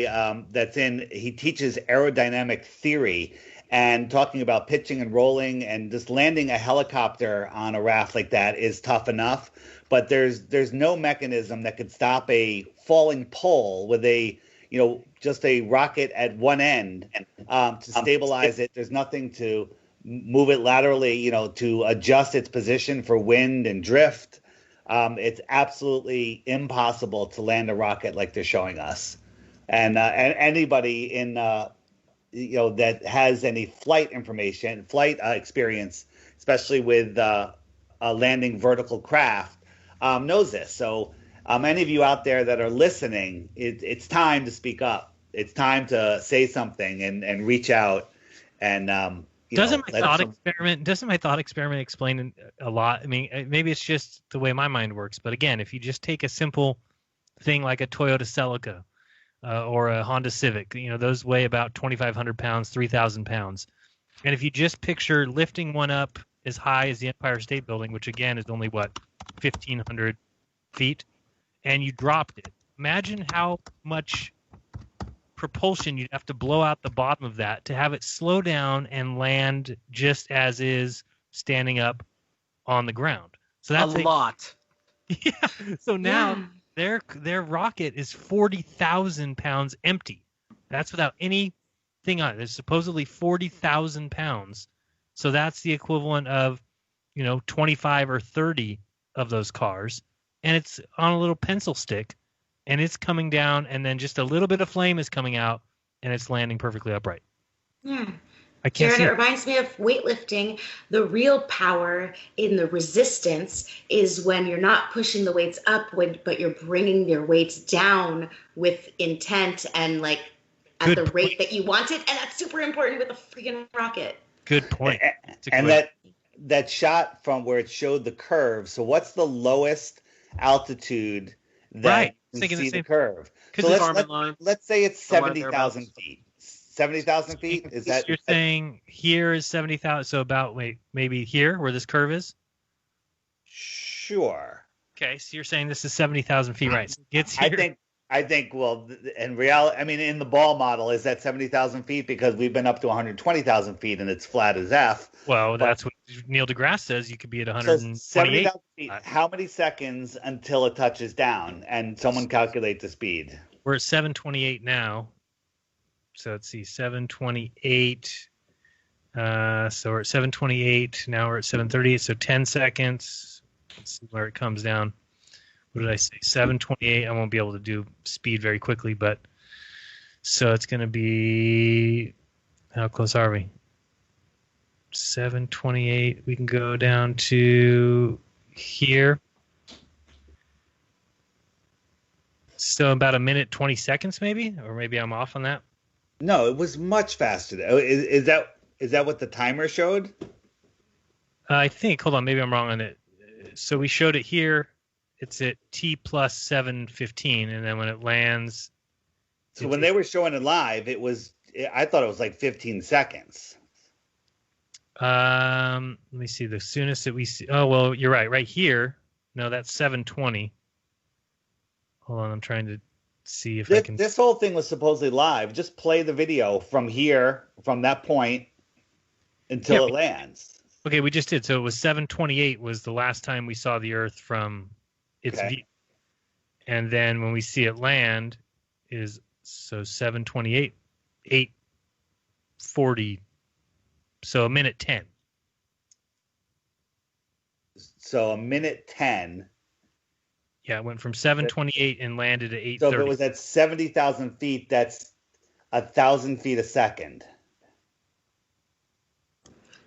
he teaches aerodynamic theory and talking about pitching and rolling, and just landing a helicopter on a raft like that is tough enough. But there's no mechanism that could stop a falling pole with just a rocket at one end to stabilize it. There's nothing to move it laterally, to adjust its position for wind and drift. It's absolutely impossible to land a rocket like they're showing us. And anybody in that has any flight experience, especially with landing vertical craft, knows this. So any of you out there that are listening, it's time to speak up. It's time to say something and reach out. And Doesn't my thought experiment explain a lot? I mean, maybe it's just the way my mind works. But again, if you just take a simple thing like a Toyota Celica or a Honda Civic, those weigh about 2,500 pounds, 3,000 pounds. And if you just picture lifting one up as high as the Empire State Building, which again is only 1,500 feet, and you dropped it, imagine how much propulsion you'd have to blow out the bottom of that to have it slow down and land just as is standing up on the ground. So that's a lot. Yeah. So now their rocket is 40,000 pounds empty. That's without anything on it. There's supposedly 40,000 pounds. So that's the equivalent of 25 or 30 of those cars, and it's on a little pencil stick. And it's coming down, and then just a little bit of flame is coming out, and it's landing perfectly upright. Yeah. I can't Jeran, see it reminds me of weightlifting. The real power in the resistance is when you're not pushing the weights up, but you're bringing your weights down with intent and at the rate that you want it. And that's super important with a freaking rocket. Good point. And that shot from where it showed the curve. So what's the lowest altitude that you can see the curve? So let's say it's 70,000 feet. 70,000 feet? Is that you're saying here is 70,000? So about maybe here where this curve is? Sure. Okay, so you're saying this is 70,000 feet, right? So it gets here. I think. Well, in reality, I mean, in the ball model, is that 70,000 feet because we've been up to 120,000 feet and it's flat as F. Well, that's what Neil deGrasse says. You could be at 128. So 70,000 feet. How many seconds until it touches down and someone calculate the speed? We're at 728 now. So let's see, 728. So we're at 728. Now we're at 738. So 10 seconds. Let's see where it comes down. What did I say? 728. I won't be able to do speed very quickly, but so it's going to be, how close are we? 728. We can go down to here. So about a minute, 20 seconds maybe, or maybe I'm off on that. No, it was much faster. Is that what the timer showed? I think. Hold on, maybe I'm wrong on it. So we showed it here. It's at T plus 7:15, and then when it lands. So when they were showing it live, I thought it was like 15 seconds. Let me see. The soonest that we see. Oh well, you're right. Right here. No, that's 7:20. Hold on, I'm trying to see if I can. This whole thing was supposedly live. Just play the video from here, from that point, until it lands. Okay, we just did. So it was 7:28 was the last time we saw the Earth from its view, and then when we see it land is 7:28, 8:40. So a minute 10. So a minute 10. Yeah, it went from 7:28 and landed at 8:30. So if it was at 70,000 feet, that's 1,000 feet a second.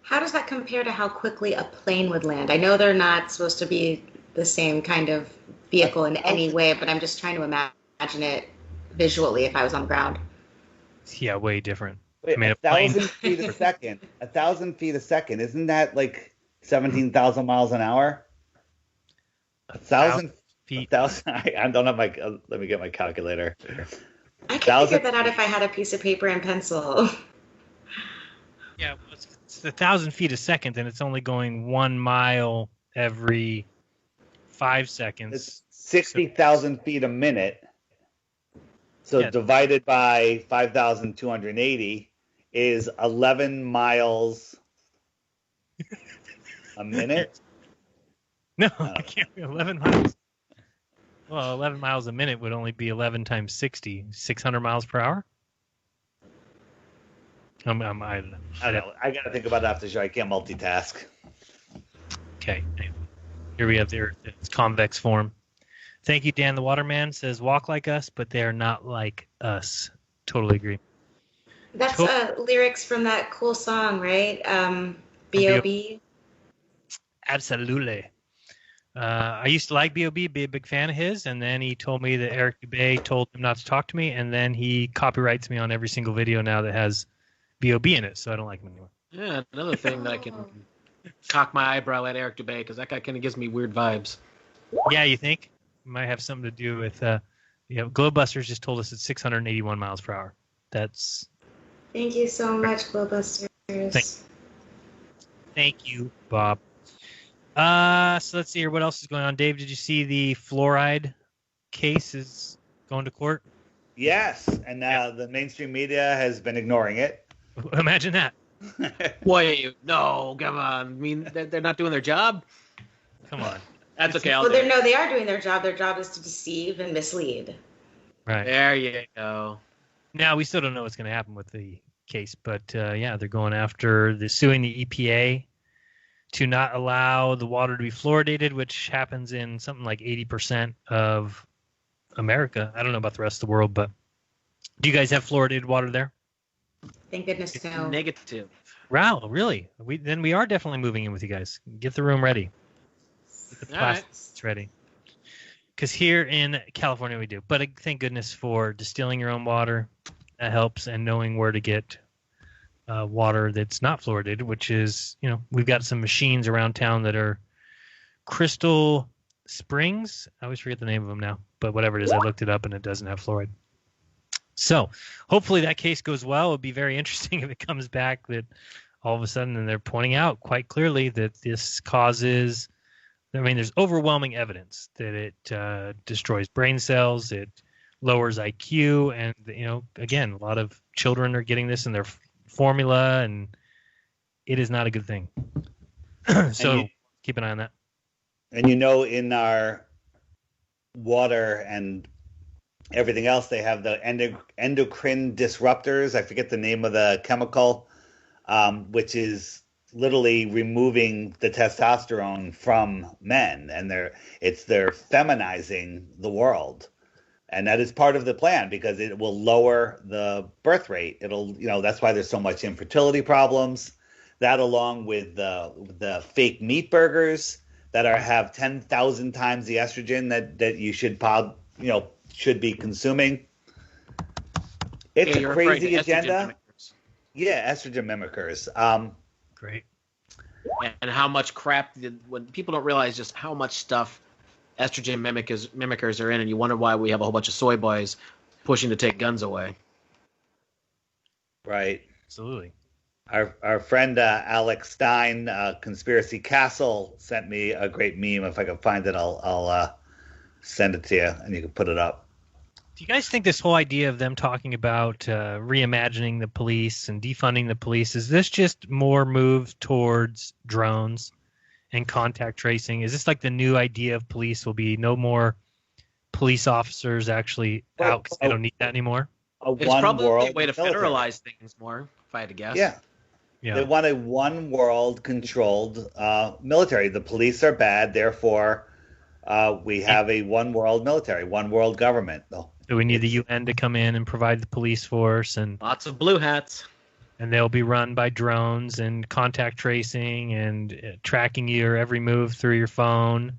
How does that compare to how quickly a plane would land? I know they're not supposed to be the same kind of vehicle in any way, but I'm just trying to imagine it visually if I was on the ground. Yeah, way different. Wait, 1,000 feet a second. 1,000 feet a second. Isn't that like 17,000 miles an hour? 1,000 feet. 1,000. I don't have my. Let me get my calculator. I could figure that out if I had a piece of paper and pencil. Yeah, well, it's 1,000 feet a second, and it's only going 1 mile every 5 seconds. It's 60,000 feet a minute. So Yeah. divided by 5,280 is 11 miles a minute. No, I can't be 11 miles. Well, 11 miles a minute would only be 11 times 60, 600 miles per hour. I don't know. I don't know. I got to think about it after the show. I can't multitask. Okay. Anyway, here we have its convex form. Thank you, Dan the Waterman. Says, walk like us, but they are not like us. Totally agree. That's lyrics from that cool song, right? B.O.B. Absolutely. I used to like B.O.B., be a big fan of his, and then he told me that Eric Dubay told him not to talk to me, and then he copyrights me on every single video now that has B.O.B. in it, so I don't like him anymore. Yeah, another thing that I can cock my eyebrow at Eric Dubay, because that guy kind of gives me weird vibes. Yeah, you think? It might have something to do with, Glowbusters just told us it's 681 miles per hour. That's... Thank you so much, Glowbusters. Thank you, Bob. So let's see here. What else is going on? Dave, did you see the fluoride case is going to court? Yes, and the mainstream media has been ignoring it. Imagine that. Wait, no, come on. I mean, they're not doing their job? Come on. That's okay. They are doing their job. Their job is to deceive and mislead. Right. There you go. Now, we still don't know what's going to happen with the case, but they're going after suing the EPA to not allow the water to be fluoridated, which happens in something like 80% of America. I don't know about the rest of the world, but do you guys have fluoridated water there? Thank goodness no. Negative. Wow, really? We are definitely moving in with you guys. Get the room ready. Get the plastics ready. Because here in California we do. But thank goodness for distilling your own water. That helps, and knowing where to get water that's not fluoridated, which is, we've got some machines around town that are Crystal Springs. I always forget the name of them now, but whatever it is, I looked it up and it doesn't have fluoride. So hopefully that case goes well. It would be very interesting if it comes back that all of a sudden they're pointing out quite clearly that this causes, there's overwhelming evidence that it destroys brain cells, it lowers IQ, and, again, a lot of children are getting this in their formula, and it is not a good thing. So keep an eye on that. And in our water and everything else, they have the endocrine disruptors. I forget the name of the chemical, which is literally removing the testosterone from men, and they're feminizing the world. And that is part of the plan, because it will lower the birth rate. It'll, that's why there's so much infertility problems. That, along with the fake meat burgers that have 10,000 times the estrogen that you should be consuming. It's a crazy agenda. Yeah, estrogen mimickers. Great. And how much crap, when people don't realize just how much stuff estrogen mimickers are in, and you wonder why we have a whole bunch of soy boys pushing to take guns away. Right. Absolutely. Our friend Alex Stein, Conspiracy Castle, sent me a great meme. If I can find it, I'll send it to you, and you can put it up. Do you guys think this whole idea of them talking about reimagining the police and defunding the police, is this just more move towards drones and contact tracing? Is this like the new idea of police will be no more police officers actually out because they don't need that anymore? It's probably a way to federalize things more, if I had to guess. Yeah. They want a one world controlled military. The police are bad, therefore we have a one world military, one world government. So we need the UN to come in and provide the police force, and lots of blue hats. And they'll be run by drones and contact tracing and tracking your every move through your phone.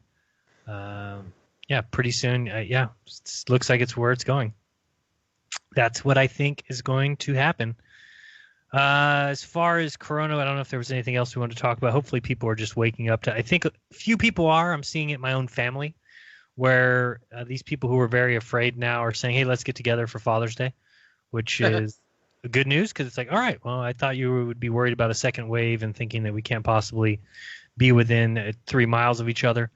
Pretty soon. Looks like it's where it's going. That's what I think is going to happen. As far as Corona, I don't know if there was anything else we wanted to talk about. Hopefully people are just waking up to, I think a few people are. I'm seeing it in my own family where these people who were very afraid now are saying, hey, let's get together for Father's Day, which is good news because it's like, all right, well, I thought you would be worried about a second wave and thinking that we can't possibly be within 3 miles of each other.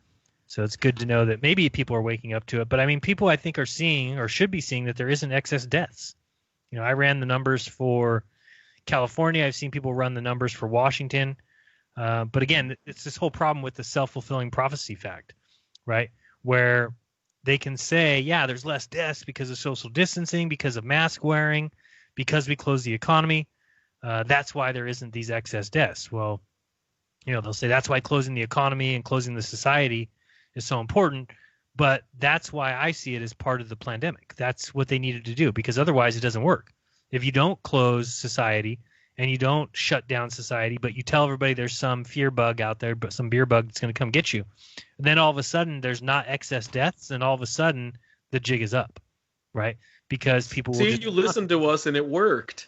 So it's good to know that maybe people are waking up to it. But I mean, people I think are seeing or should be seeing that there isn't excess deaths. You know, I ran the numbers for California. I've seen people run the numbers for Washington. But again, it's this whole problem with the self-fulfilling prophecy fact, right? Where they can say, yeah, there's less deaths because of social distancing, because of mask wearing, because we closed the economy. That's why there isn't these excess deaths. Well, you know, they'll say that's why closing the economy and closing the society is so important. But that's why I see it as part of the pandemic. That's what they needed to do, because otherwise it doesn't work. If you don't close society and you don't shut down society, but you tell everybody there's some fear bug out there, but some beer bug that's going to come get you, and then all of a sudden there's not excess deaths, and all of a sudden the jig is up, right? Because people will you listened to us and it worked.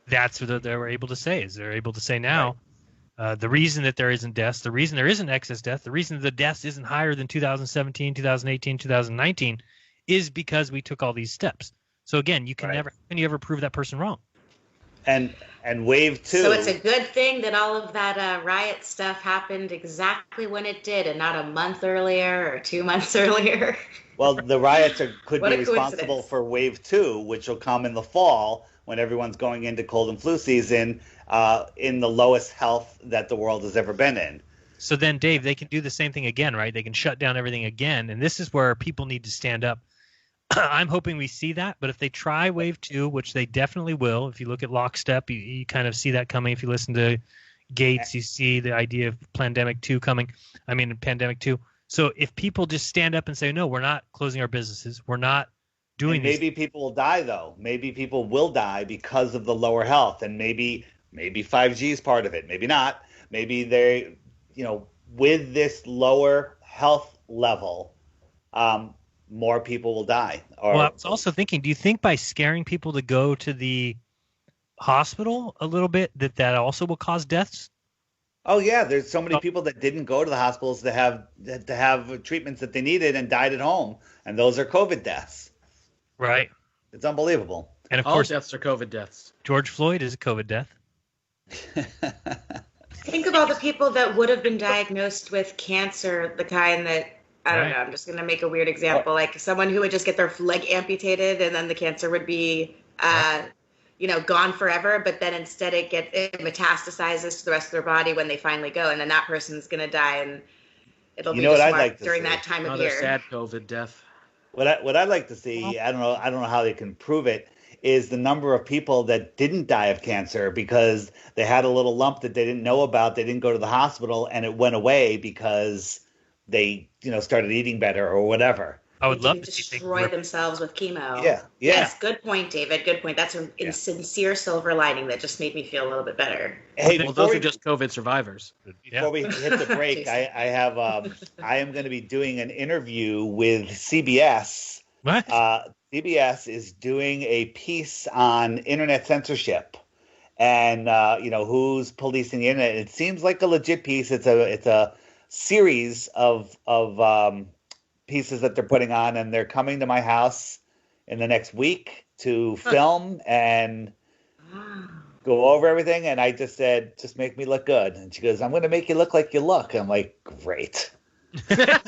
That's what they were able to say. Is they're able to say now, the reason that there isn't deaths, the reason there isn't excess death, the reason the deaths isn't higher than 2017, 2018, 2019 is because we took all these steps. So again, you can never prove that person wrong. And wave 2. So it's a good thing that all of that riot stuff happened exactly when it did, and not a month earlier or 2 months earlier. Well, the riots could What be a responsible coincidence. for wave 2, which will come in the fall when everyone's going into cold and flu season, in the lowest health that the world has ever been in. So then, Dave, they can do the same thing again, right? They can shut down everything again, and this is where people need to stand up. I'm hoping we see that, but if they try wave 2, which they definitely will, if you look at Lockstep, you kind of see that coming. If you listen to Gates, you see the idea of Pandemic 2 coming. Pandemic 2. So if people just stand up and say, no, we're not closing our businesses, we're not doing this. Maybe people will die, though. Maybe people will die because of the lower health, and maybe 5G is part of it. Maybe not. Maybe they, with this lower health level, more people will die. Well, I was also thinking, do you think by scaring people to go to the hospital a little bit that also will cause deaths? Oh yeah, there's so many people that didn't go to the hospitals to have treatments that they needed and died at home, and those are COVID deaths. Right. It's unbelievable. And of all course, deaths are COVID deaths. George Floyd is a COVID death. Think of all the people that would have been diagnosed with cancer, the kind that, I don't know, I'm just going to make a weird example, like someone who would just get their leg amputated and then the cancer would be, gone forever, but then instead it metastasizes to the rest of their body when they finally go, and then that person's going to die, and it'll be just during that time of year. Another sad COVID death. What I'd like to see, I don't know how they can prove it, is the number of people that didn't die of cancer because they had a little lump that they didn't know about, they didn't go to the hospital, and it went away because they, started eating better or whatever. I would love to destroy themselves with chemo. Yeah. Yes, good point, David. Good point. That's a sincere silver lining that just made me feel a little bit better. Hey, well, those are just COVID survivors. Before we hit the break, I am going to be doing an interview with CBS. What? CBS is doing a piece on internet censorship, and who's policing the internet. It seems like a legit piece. It's a series of pieces that they're putting on, and they're coming to my house in the next week to film and go over everything. And I just said, just make me look good. And she goes, I'm going to make you look like you look. And I'm like, great. By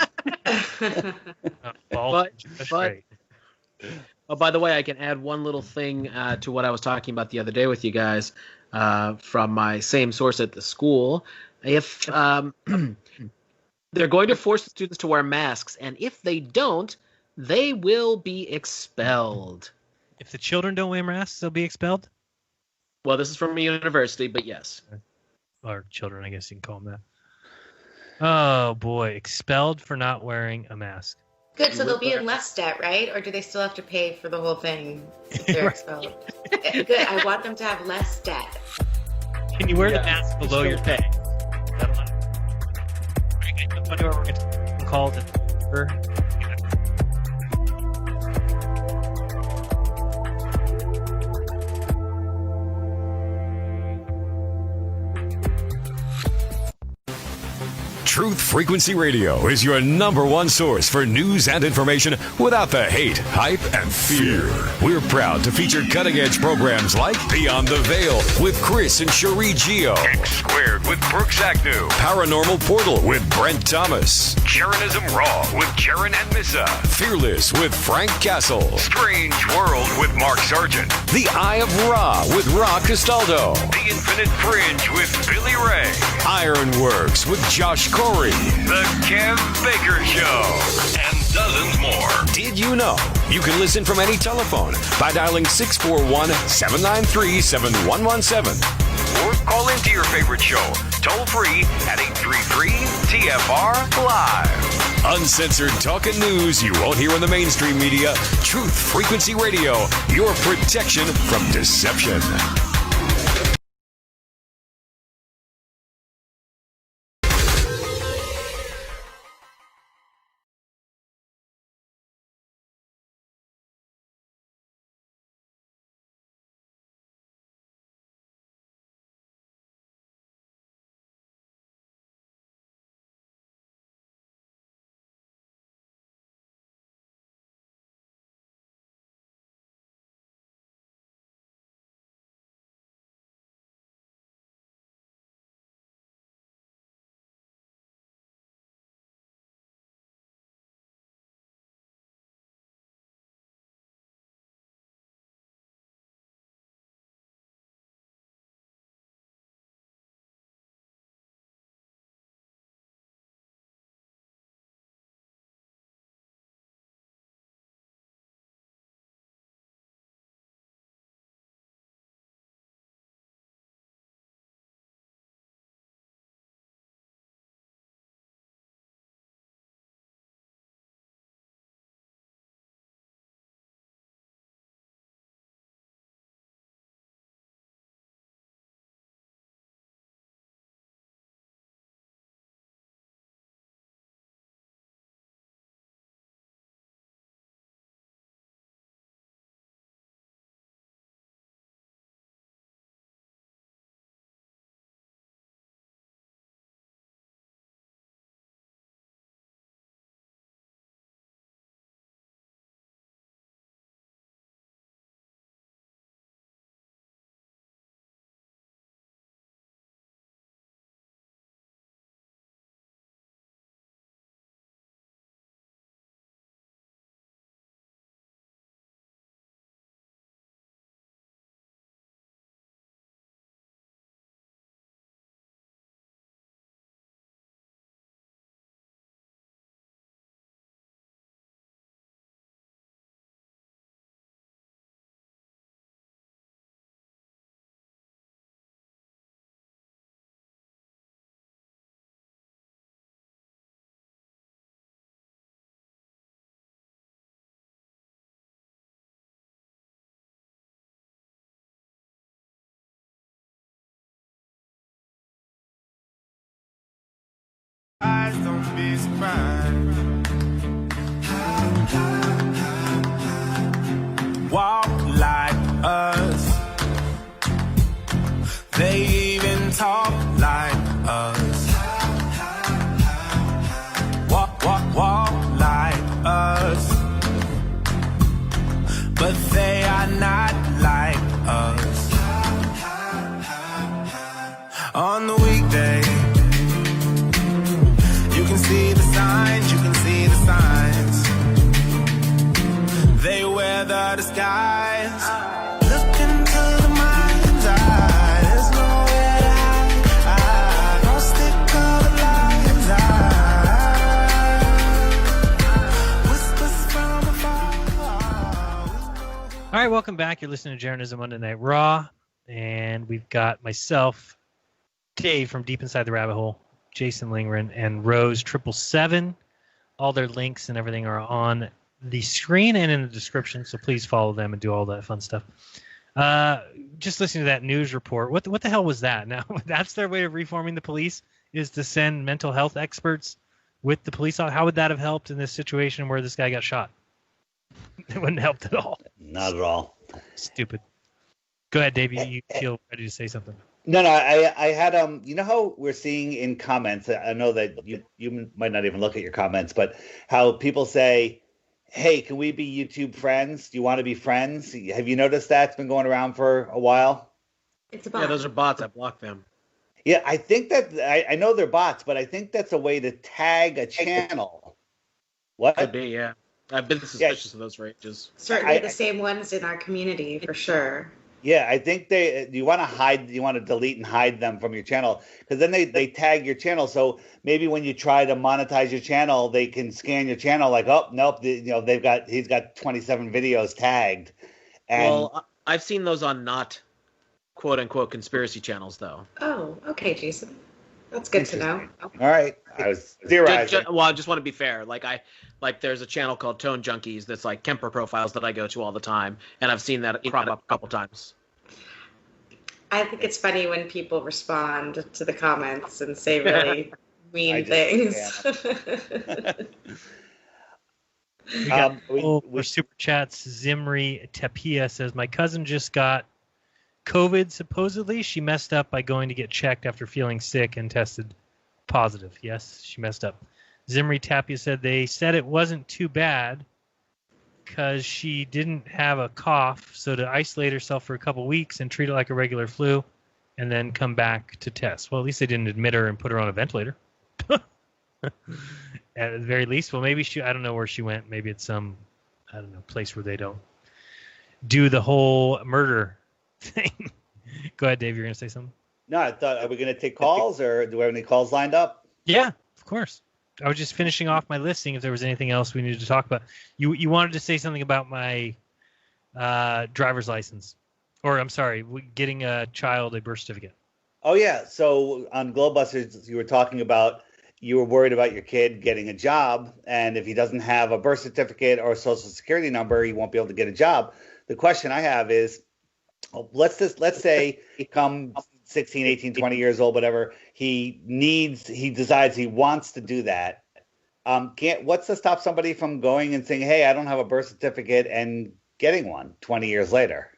the way, I can add one little thing to what I was talking about the other day with you guys from my same source at the school. If they're going to force the students to wear masks, and if they don't, they will be expelled. If the children don't wear masks, they'll be expelled? Well, this is from a university, but yes. Or children, I guess you can call them that. Oh, boy. Expelled for not wearing a mask. Good, so they'll be in less debt, right? Or do they still have to pay for the whole thing if they're expelled? Good, I want them to have less debt. Can you wear the mask below your pay? We're going to call it. Truth Frequency Radio is your #1 source for news and information without the hate, hype, and fear. We're proud to feature cutting-edge programs like Beyond the Veil with Chris and Cherie Geo, X Squared with Brooks Agnew, Paranormal Portal with Brent Thomas, Jeranism RAW with Jeran and Missa, Fearless with Frank Castle, Strange World with Mark Sargent, The Eye of Ra with Ra Castaldo, The Infinite Fringe with Billy Ray, Ironworks with Josh Corey, The Kev Baker Show, and dozens more. Did you know you can listen from any telephone by dialing 641-793-7117 or call into your favorite show toll free at 833-TFR Live. Uncensored talk and news you won't hear in the mainstream media. Truth Frequency Radio, your protection from deception. Eyes don't be surprised. Walk like us. They even talk like us. Walk like us. But they are not like us. On the weekday, you can see the signs, you can see the signs. They wear the disguise. Look into the mind's eye. There's nowhere to hide. Don't stick all the lines out. Whispers from afar. All right, welcome back. You're listening to Jeranism Monday Night Raw, and we've got myself, Dave from Deep Inside the Rabbit Hole, Jason Lingren, and Rose 777. All their links and everything are on the screen and in the description, so please follow them and do all that fun stuff. Just listening to that news report, what the hell was that? Now, that's their way of reforming the police, is to send mental health experts with the police. How would that have helped in this situation where this guy got shot? It wouldn't have helped at all. Not at all. Stupid. Go ahead, Dave. You feel ready to say something. No, I had you know how we're seeing in comments. I know that you might not even look at your comments, but how people say, "Hey, can we be YouTube friends? Do you want to be friends?" Have you noticed that? It's been going around for a while. It's a bot. Yeah, those are bots. I block them. Yeah, I think that I know they're bots, but I think that's a way to tag a channel. What? Could be, yeah. I've been suspicious of those for ages. Certainly the same ones in our community, for sure. Yeah, I think you want to delete and hide them from your channel, because then they tag your channel. So maybe when you try to monetize your channel, they can scan your channel like, oh nope, he's got 27 videos tagged. And well, I've seen those on not quote unquote conspiracy channels though. Oh, okay, Jason. That's good to know. All right, I was theorizing. Well, I just want to be fair. Like there's a channel called Tone Junkies that's like Kemper profiles that I go to all the time, and I've seen that crop up a couple times. I think it's funny when people respond to the comments and say really mean things. We got for super chats. Zimri Tapia says, my cousin just got COVID, supposedly. She messed up by going to get checked after feeling sick and tested positive. Yes, she messed up. Zimri Tapia said they said it wasn't too bad because she didn't have a cough, so to isolate herself for a couple weeks and treat it like a regular flu and then come back to test. Well, at least they didn't admit her and put her on a ventilator. At the very least. Well, maybe I don't know where she went. Maybe it's some, I don't know, place where they don't do the whole murder thing. Go ahead, Dave. You're going to say something? No, I thought, are we going to take calls, or do we have any calls lined up? Yeah, of course. I was just finishing off my list, seeing if there was anything else we needed to talk about. You wanted to say something about my driver's license. Or, I'm sorry, getting a child a birth certificate. Oh, yeah. So on Globebusters, you were talking about you were worried about your kid getting a job, and if he doesn't have a birth certificate or a social security number, he won't be able to get a job. The question I have is, let's say he comes 16, 18, 20 years old, whatever, he decides he wants to do that. What's to stop somebody from going and saying, hey, I don't have a birth certificate, and getting one 20 years later?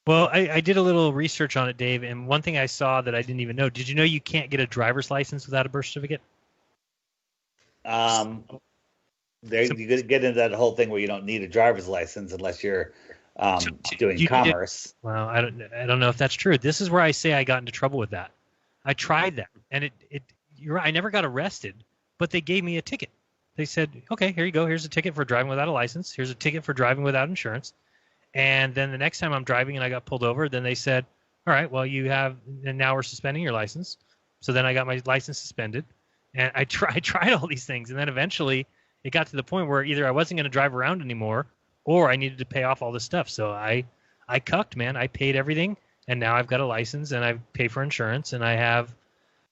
Well, I did a little research on it, Dave, and one thing I saw that I didn't even know. Did you know you can't get a driver's license without a birth certificate? You get into that whole thing where you don't need a driver's license unless you're doing commerce. Well, I don't know if that's true. This is where I say I got into trouble with that. I tried that, and I never got arrested, but they gave me a ticket. They said, okay, here you go. Here's a ticket for driving without a license. Here's a ticket for driving without insurance. And then the next time I'm driving and I got pulled over, then they said, all right, well, and now we're suspending your license. So then I got my license suspended, and I tried all these things. And then eventually it got to the point where either I wasn't going to drive around anymore or I needed to pay off all this stuff. So I cucked, man. I paid everything, and now I've got a license, and I pay for insurance, and I have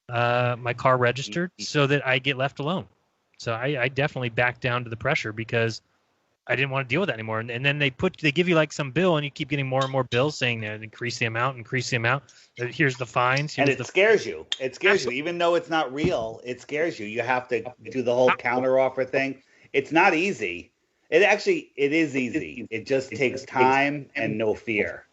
my car registered so that I get left alone. So I definitely backed down to the pressure because I didn't want to deal with that anymore. And then they give you like some bill, and you keep getting more and more bills saying that increase the amount. Here's the fines. And it scares you. It scares you. Even though it's not real, it scares you. You have to do the whole counter offer thing. It's not easy. It is easy. It just takes time and no fear.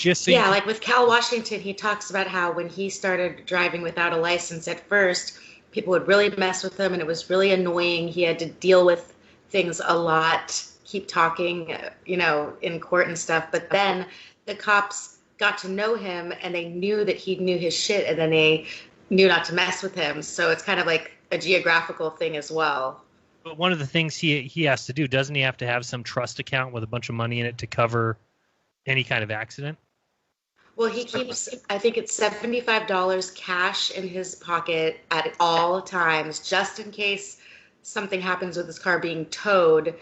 Like with Cal Washington, he talks about how when he started driving without a license at first, people would really mess with him, and it was really annoying. He had to deal with things a lot, keep talking, in court and stuff. But then the cops got to know him, and they knew that he knew his shit, and then they knew not to mess with him. So it's kind of like a geographical thing as well. But one of the things he has to do, doesn't he have to have some trust account with a bunch of money in it to cover any kind of accident? Well, he keeps, I think it's $75 cash in his pocket at all times, just in case something happens with his car being towed.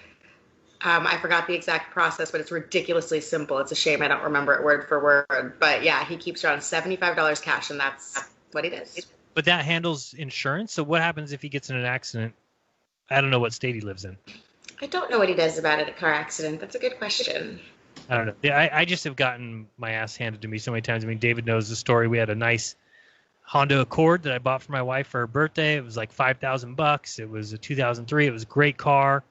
I forgot the exact process, but it's ridiculously simple. It's a shame I don't remember it word for word. But yeah, he keeps around $75 cash, and that's what he does. But that handles insurance? So what happens if he gets in an accident? I don't know what state he lives in. I don't know what he does about it, a car accident. That's a good question. I don't know. I just have gotten my ass handed to me so many times. I mean, David knows the story. We had a nice Honda Accord that I bought for my wife for her birthday. It was like $5,000. It was a 2003. It was a great car.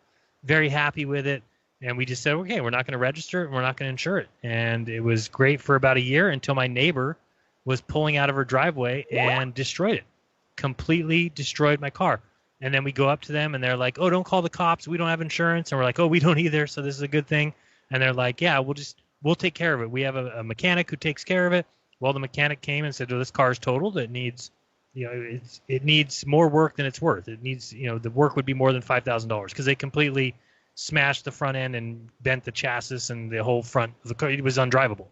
Very happy with it. And we just said, okay, we're not going to register it. We're not going to insure it. And it was great for about a year until my neighbor was pulling out of her driveway and destroyed it. Completely destroyed my car. And then we go up to them and they're like, oh, don't call the cops. We don't have insurance. And we're like, oh, we don't either. So this is a good thing. And they're like, yeah, we'll take care of it. We have a mechanic who takes care of it. Well, the mechanic came and said, oh, this car is totaled. It needs, it needs more work than it's worth. It needs, the work would be more than $5,000 because they completely smashed the front end and bent the chassis and the whole front of the car. It was undrivable.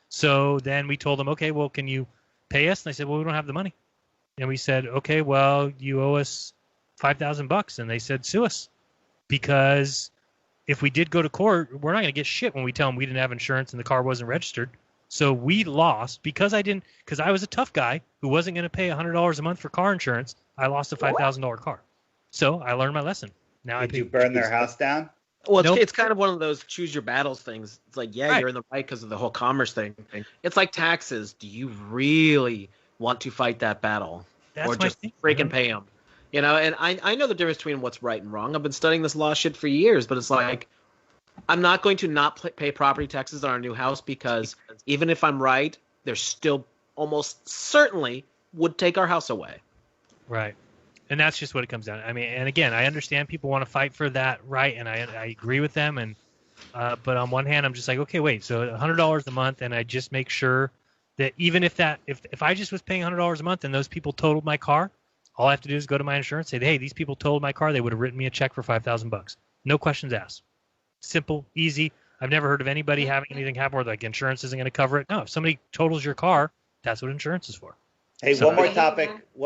So then we told them, okay, well, can you pay us? And they said, well, we don't have the money. And we said, okay, well, you owe us $5,000. And they said, sue us. Because if we did go to court, we're not going to get shit when we tell them we didn't have insurance and the car wasn't registered. So we lost because I was a tough guy who wasn't going to pay $100 a month for car insurance. I lost a $5,000 car. So I learned my lesson. Now Did you burn their house down? Well, Nope. it's kind of one of those choose your battles things. It's like, yeah, Right. you're in the right because of the whole commerce thing. It's like taxes. Do you really want to fight that battle? That's or my just thing, freaking pay them? And I know the difference between what's right and wrong. I've been studying this law shit for years, but it's like, I'm not going to not pay property taxes on our new house because even if I'm right, they're still almost certainly would take our house away. Right. And that's just what it comes down to. I mean, and again, I understand people want to fight for that right, and I agree with them. And but on one hand, I'm just like, okay, wait, so $100 a month, and I just make sure that even if I just was paying $100 a month and those people totaled my car, all I have to do is go to my insurance, say, hey, these people totaled my car, they would have written me a check for $5,000. No questions asked. Simple, easy. I've never heard of anybody having anything happen where like insurance isn't going to cover it. No, if somebody totals your car, that's what insurance is for. Hey, So- one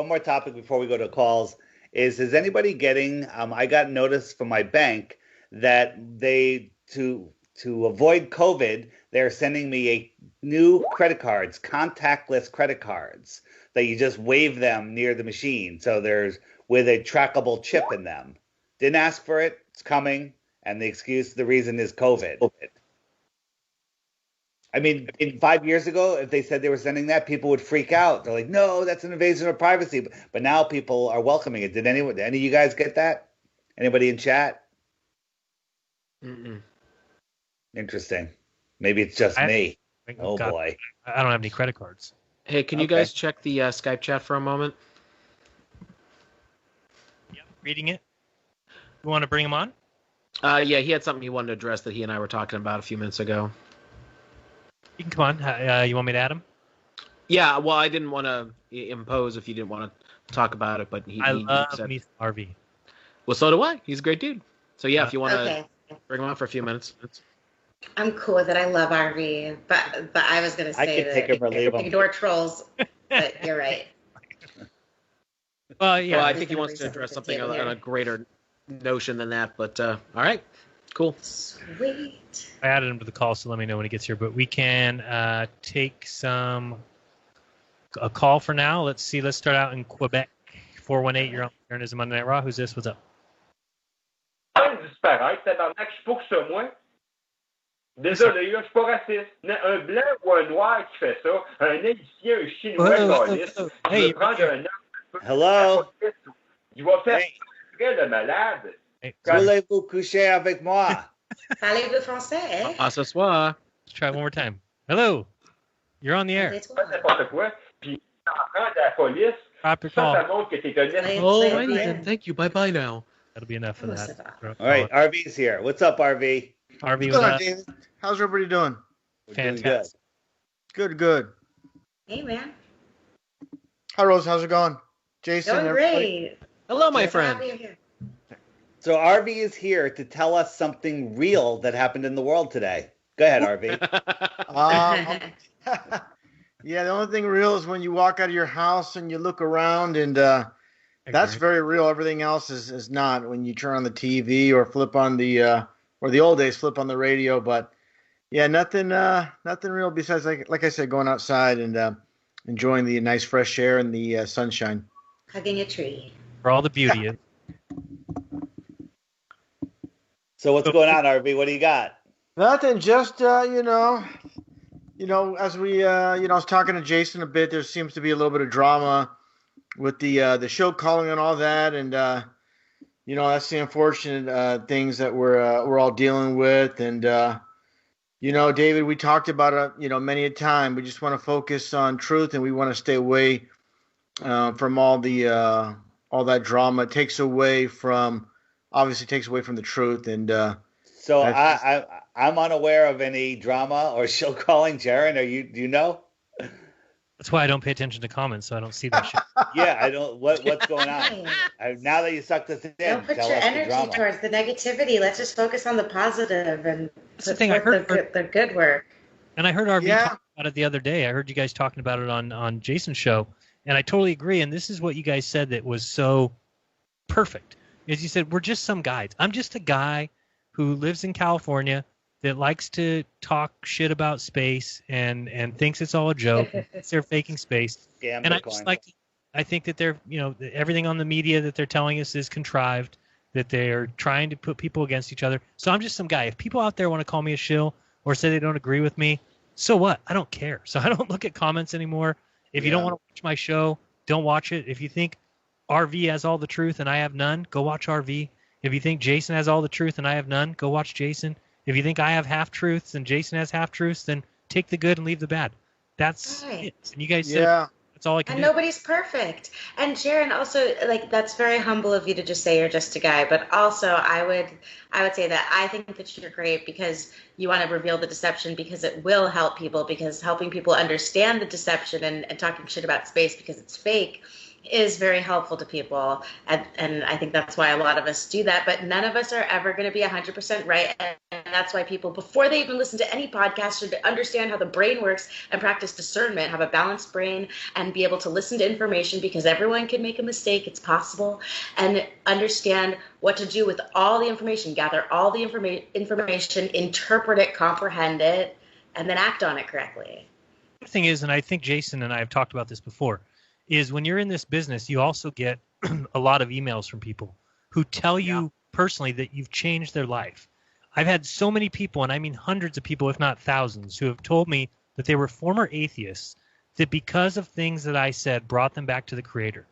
more topic before we go to calls is anybody getting, I got notice from my bank that they, to avoid COVID, they're sending me new credit cards, contactless credit cards that you just wave them near the machine. So there's with a trackable chip in them. Didn't ask for it. It's coming. And the reason is COVID. I mean, 5 years ago, if they said they were sending that, people would freak out. They're like, no, that's an invasion of privacy. But now people are welcoming it. Did any of you guys get that? Anybody in chat? Mm-mm. Interesting. Maybe it's just me. Oh, God, boy. I don't have any credit cards. Hey, can you guys check the Skype chat for a moment? Yep, reading it. You want to bring him on? Yeah, he had something he wanted to address that he and I were talking about a few minutes ago. You can come on. You want me to add him? Yeah, well, I didn't want to impose if you didn't want to talk about it, but he love said, me some RV. Well, so do I. He's a great dude. So yeah, if you want to Okay. bring him on for a few minutes. I'm cool with it. I love RV, but I was gonna I say could take him or leave him. ignore trolls. But you're right. Well, yeah. Well, I we think he can wants to bring address something something to the on table a greater notion than that. But all right, cool. Sweet. I added him to the call, so let me know when he gets here. But we can take a call for now. Let's see. Let's start out in Quebec. 418, you're on Jeranism Monday Night Raw. Who's this? What's up? Disparaître, tabarnak, je suis pas que ça, moi. Désolé, là, je suis pas raciste. Un blanc ou un noir qui fait ça, un haïtien, un chinois, calice, il va prendre un homme. Hello? Il va faire le malade. Voulez-vous coucher avec moi? Parlez-vous français, hein? À ce soir. Let's try it one more time. Hello. You're on the air. Pas n'importe quoi. Puis, t'en prends de la police. Drop your Ça, call. ça montre que t'es honnête. Alrighty then. Thank you. Bye now. That'll be enough of that. All right, RV's here. What's up, RV? RV What's was going on, up. David? How's everybody doing? We're doing good. Fantastic. Good. Hey, man. Hi, Rose. How's it going? Jason. Doing everybody? great. Hello, my Just friend. happy you're here. So RV is here to tell us something real that happened in the world today. Go ahead, RV. Yeah, the only thing real is when you walk out of your house and you look around, and that's very real. Everything else is not. When you turn on the TV or flip on the or the old days, flip on the radio. But yeah, nothing real besides like I said, going outside and enjoying the nice fresh air and the sunshine. Hugging a tree. For all the beauty. So what's going on, RV? What do you got? Nothing, just as we I was talking to Jason a bit. There seems to be a little bit of drama with the show calling and all that, and that's the unfortunate things that we're all dealing with. And David, we talked about it, many a time. We just want to focus on truth, and we want to stay away from all that drama. It takes away from the truth. And so I'm unaware of any drama or show calling. Jeran, do you know? That's why I don't pay attention to comments, so I don't see that shit. Yeah, I don't. What's going on? Now that you sucked us in, don't put your energy towards the negativity. Let's just focus on the positive and the thing. I heard the good work. And I heard RV talk about it the other day. I heard you guys talking about it on Jason's show, and I totally agree. And this is what you guys said that was so perfect. Is you said we're just some guys. I'm just a guy who lives in California that likes to talk shit about space and thinks it's all a joke. They're faking space. Scam and Bitcoin. I think that they're, everything on the media that they're telling us is contrived, that they're trying to put people against each other. So I'm just some guy. If people out there want to call me a shill or say they don't agree with me, so what? I don't care. So I don't look at comments anymore. If you don't want to watch my show, don't watch it. If you think RV has all the truth and I have none, go watch RV. If you think Jason has all the truth and I have none, go watch Jason. If you think I have half-truths and Jason has half-truths, then take the good and leave the bad. That's it. And you guys said that's all I can do. And nobody's perfect. And Jeran, also, that's very humble of you to just say you're just a guy. But also, I would say that I think that you're great because you want to reveal the deception because it will help people, because helping people understand the deception and talking shit about space because it's fake is very helpful to people, and I think that's why a lot of us do that, but none of us are ever going to be 100% right, and that's why people, before they even listen to any podcast, should understand how the brain works and practice discernment, have a balanced brain, and be able to listen to information, because everyone can make a mistake, it's possible, and understand what to do with all the information, gather all the information, interpret it, comprehend it, and then act on it correctly. The thing is, and I think Jason and I have talked about this before, is when you're in this business, you also get a lot of emails from people who tell you personally that you've changed their life. I've had so many people, and I mean hundreds of people, if not thousands, who have told me that they were former atheists, that because of things that I said brought them back to the Creator.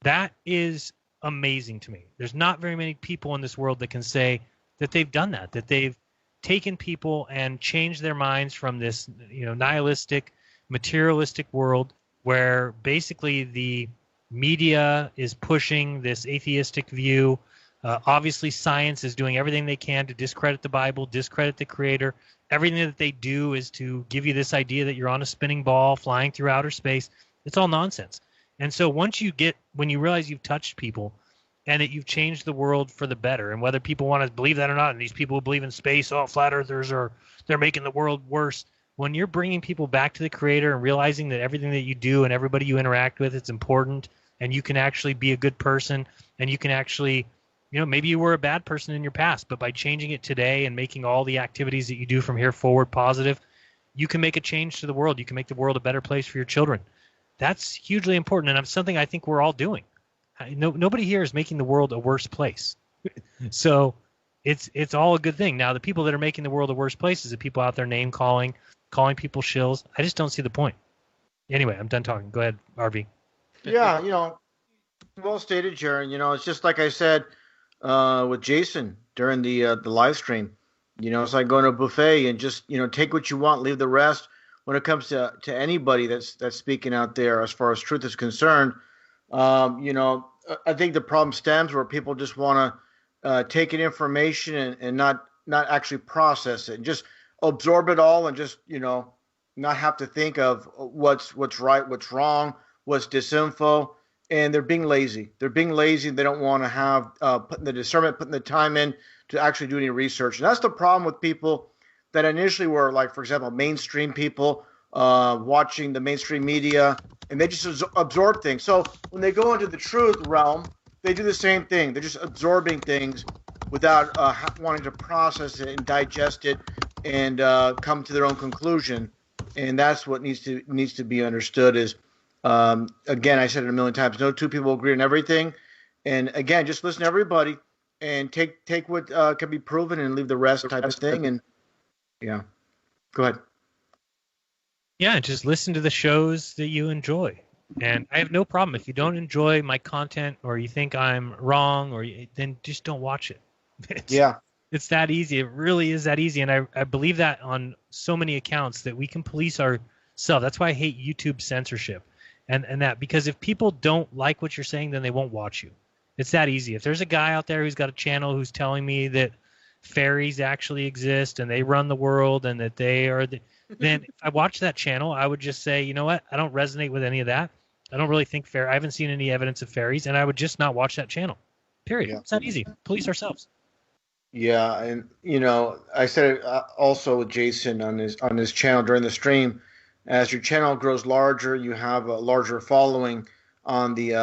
That is amazing to me. There's not very many people in this world that can say that they've done that they've taken people and changed their minds from this, nihilistic, materialistic world where basically the media is pushing this atheistic view. Obviously, science is doing everything they can to discredit the Bible, discredit the Creator. Everything that they do is to give you this idea that you're on a spinning ball flying through outer space. It's all nonsense. And so when you realize you've touched people and that you've changed the world for the better, and whether people want to believe that or not, and these people who believe in space, flat earthers, they're making the world worse. When you're bringing people back to the Creator and realizing that everything that you do and everybody you interact with, it's important, and you can actually be a good person, and you can actually, maybe you were a bad person in your past, but by changing it today and making all the activities that you do from here forward positive, you can make a change to the world. You can make the world a better place for your children. That's hugely important, and it's something I think we're all doing. Nobody here is making the world a worse place. So it's all a good thing. Now, the people that are making the world a worse place is the people out there name-calling, calling people shills. I just don't see the point. Anyway, I'm done talking. Go ahead, RV. Yeah, well stated, Jeran. It's just like I said with Jason during the live stream. It's like going to a buffet and just take what you want, leave the rest. When it comes to anybody that's speaking out there, as far as truth is concerned, I think the problem stems where people just want to take in information and not actually process it and just absorb it all and just not have to think of what's right, what's wrong, what's disinfo, and they're being lazy. They don't want to have putting the discernment, putting the time in to actually do any research. And that's the problem with people that initially were, like, for example, mainstream people watching the mainstream media, and they just absorb things. So when they go into the truth realm, they do the same thing. They're just absorbing things without wanting to process it and digest it and come to their own conclusion. And that's what needs to be understood is, again, I said it a million times, no two people agree on everything. And again, just listen to everybody and take what can be proven and leave the rest type of thing. And yeah, go ahead. Yeah, just listen to the shows that you enjoy. And I have no problem if you don't enjoy my content or you think I'm wrong, then just don't watch it. It's that easy. It really is that easy. And I believe that on so many accounts that we can police ourselves. That's why I hate YouTube censorship and that, because if people don't like what you're saying, then they won't watch you. It's that easy. If there's a guy out there who's got a channel who's telling me that fairies actually exist and they run the world and that they are then if I watch that channel, I would just say, you know what? I don't resonate with any of that. I don't really think I haven't seen any evidence of fairies, and I would just not watch that channel. Period. It's that easy. Police ourselves. Yeah, and I said it also with Jason on his channel during the stream. As your channel grows larger, you have a larger following. On the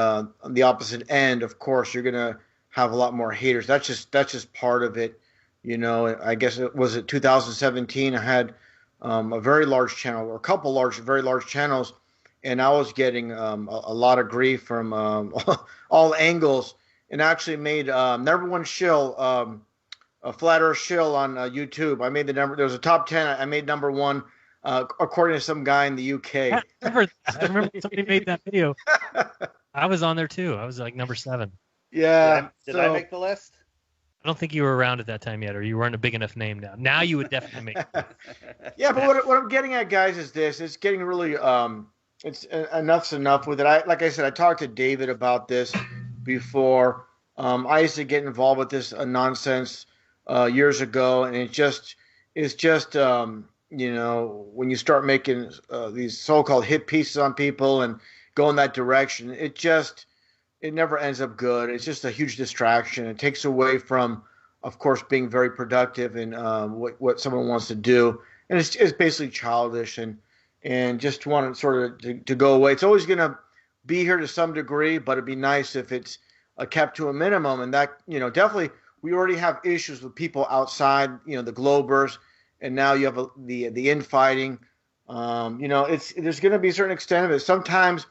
opposite end, of course, you're gonna have a lot more haters. That's just part of it. I guess it was 2017. I had a very large channel, or a couple very large channels, and I was getting a lot of grief from all angles, and actually made number one shill. A flat earth shill on YouTube. I made the number. There was a top 10. I made number one, according to some guy in the UK. I remember somebody made that video. I was on there too. I was like number 7. Yeah. Did I make the list? I don't think you were around at that time yet, or you weren't a big enough name now. Now you would definitely make it. Yeah, but what I'm getting at, guys, is this. It's getting really, it's enough's enough with it. Like I said, I talked to David about this before. I used to get involved with this nonsense years ago, and it's just when you start making these so-called hit pieces on people and go in that direction, it never ends up good. It's just a huge distraction. It takes away from, of course, being very productive in what someone wants to do, and it's basically childish and just want to sort of to go away. It's always going to be here to some degree, but it'd be nice if it's kept to a minimum, and that definitely. We already have issues with people outside, the Globers, and now you have the infighting. There's going to be a certain extent of it. Sometimes,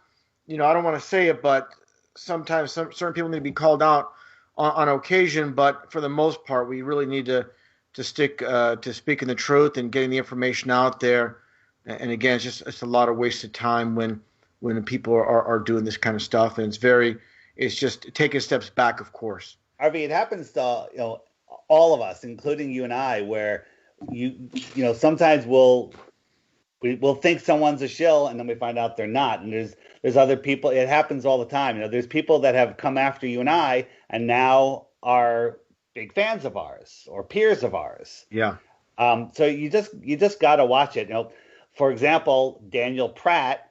I don't want to say it, but sometimes certain people need to be called out on occasion. But for the most part, we really need to stick to speaking the truth and getting the information out there. And again, it's a lot of wasted time when people are doing this kind of stuff, and it's just taking steps back, of course. Harvey, it happens to all of us, including you and I, where sometimes we'll think someone's a shill, and then we find out they're not. And there's other people. It happens all the time. There's people that have come after you and I, and now are big fans of ours or peers of ours. Yeah. So you just got to watch it. For example, Daniel Pratt.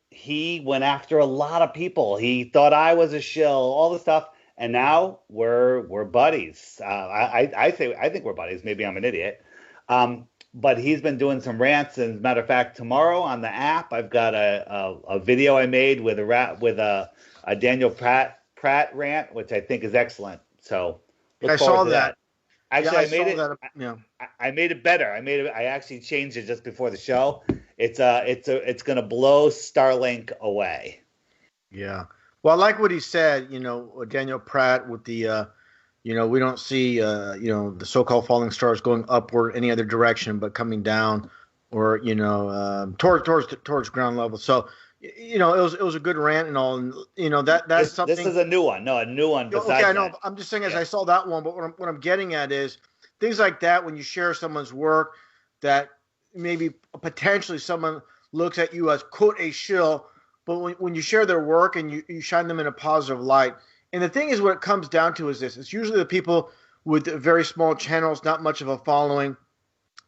He went after a lot of people. He thought I was a shill. All the stuff. And now we're buddies. I think we're buddies. Maybe I'm an idiot. But he's been doing some rants. And as a matter of fact, tomorrow on the app, I've got a video I made with a Daniel Pratt rant, which I think is excellent. So I saw that. Actually, I made it better. I actually changed it just before the show. It's going to blow Starlink away. Yeah. Well, I like what he said, Daniel Pratt with the, we don't see, the so-called falling stars going upward any other direction, but coming down or, towards ground level. So, it was a good rant and all. And, that's something. This is a new one. No, a new one. Okay, I know. I'm just saying I saw that one, but what I'm getting at is things like that when you share someone's work that maybe potentially someone looks at you as, quote, a shill. But when you share their work and you shine them in a positive light, and the thing is, what it comes down to is this: it's usually the people with very small channels, not much of a following.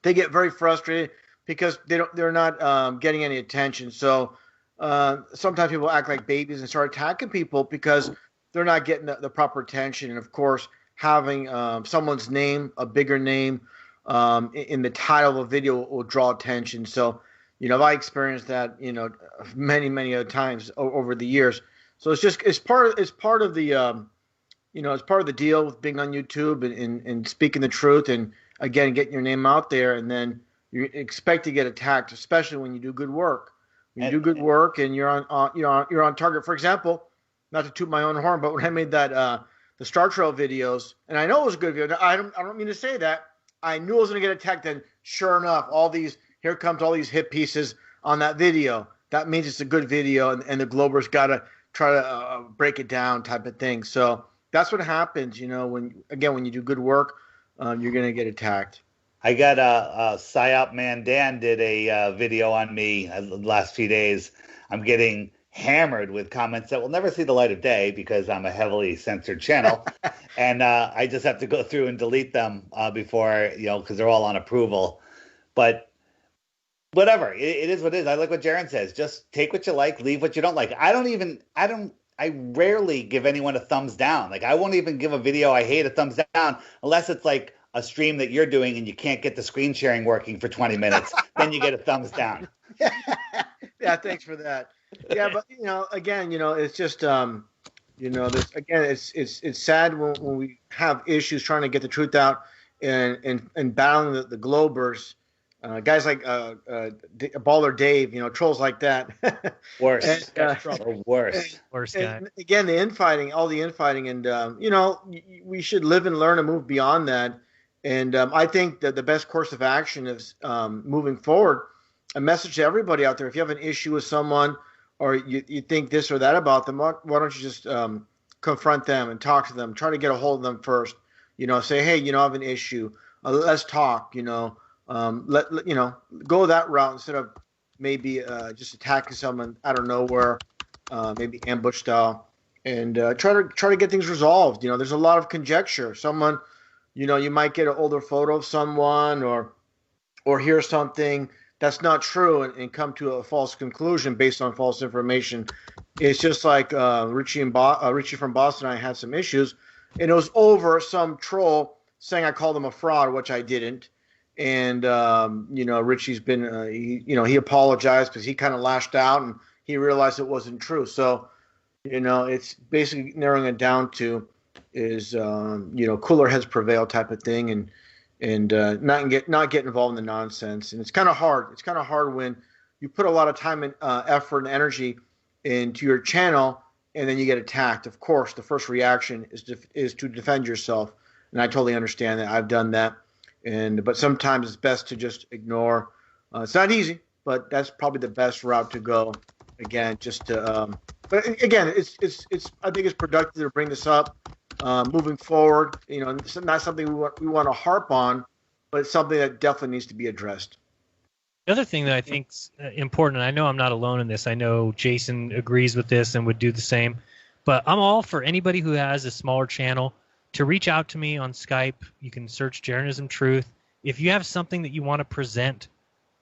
They get very frustrated because they're not getting any attention. So sometimes people act like babies and start attacking people because they're not getting the proper attention. And of course, having someone's name, a bigger name, in the title of a video will draw attention. So. I experienced that, many, many other times over the years. So it's part of the, it's part of the deal with being on YouTube and speaking the truth and again, getting your name out there. And then you expect to get attacked, especially when you do good work. When you do good work and you're on target. For example, not to toot my own horn, but when I made that, the Star Trail videos, and I know it was a good video. I don't mean to say that. I knew I was going to get attacked. And sure enough, here comes all these hit pieces on that video. that means it's a good video, and the Glober's got to try to break it down type of thing. So that's what happens, when you do good work, you're going to get attacked. I got PsyOp Man Dan did a video on me the last few days. I'm getting hammered with comments that will never see the light of day because I'm a heavily censored channel. And I just have to go through and delete them before, because they're all on approval. But whatever, it is what it is. I like what Jeran says. Just take what you like, leave what you don't like. I rarely give anyone a thumbs down. Like, I won't even give a video I hate a thumbs down unless it's like a stream that you're doing and you can't get the screen sharing working for 20 minutes. Then you get a thumbs down. Yeah, thanks for that. Yeah, but again, it's just it's sad when we have issues trying to get the truth out and battling the Globers. Guys like Baller Dave, trolls like that. Worse. Worse guy. And again, all the infighting, and we should live and learn and move beyond that. And I think that the best course of action is moving forward. A message to everybody out there: if you have an issue with someone, or you think this or that about them, why don't you just confront them and talk to them? Try to get a hold of them first. Say, hey, I have an issue. Let's talk. Go that route instead of maybe just attacking someone out of nowhere, maybe ambush style, and try to get things resolved. There's a lot of conjecture. Someone, you might get an older photo of someone or hear something that's not true and come to a false conclusion based on false information. It's just like Richie from Boston and I had some issues, and it was over some troll saying I called him a fraud, which I didn't. And, Richie's been, he apologized because he kind of lashed out and he realized it wasn't true. So, it's basically narrowing it down to is, cooler heads prevail type of thing and not get involved in the nonsense. And it's kind of hard. It's kind of hard when you put a lot of time and effort and energy into your channel and then you get attacked. Of course, the first reaction is to defend yourself. And I totally understand that. I've done that. But sometimes it's best to just ignore. It's not easy, but that's probably the best route to go. Again, just to. But again, it's. I think it's productive to bring this up. Moving forward, it's not something we want to harp on, but it's something that definitely needs to be addressed. The other thing that I think's important, and I know I'm not alone in this. I know Jason agrees with this and would do the same. But I'm all for anybody who has a smaller channel to reach out to me on Skype. You can search Jeranism Truth. If you have something that you want to present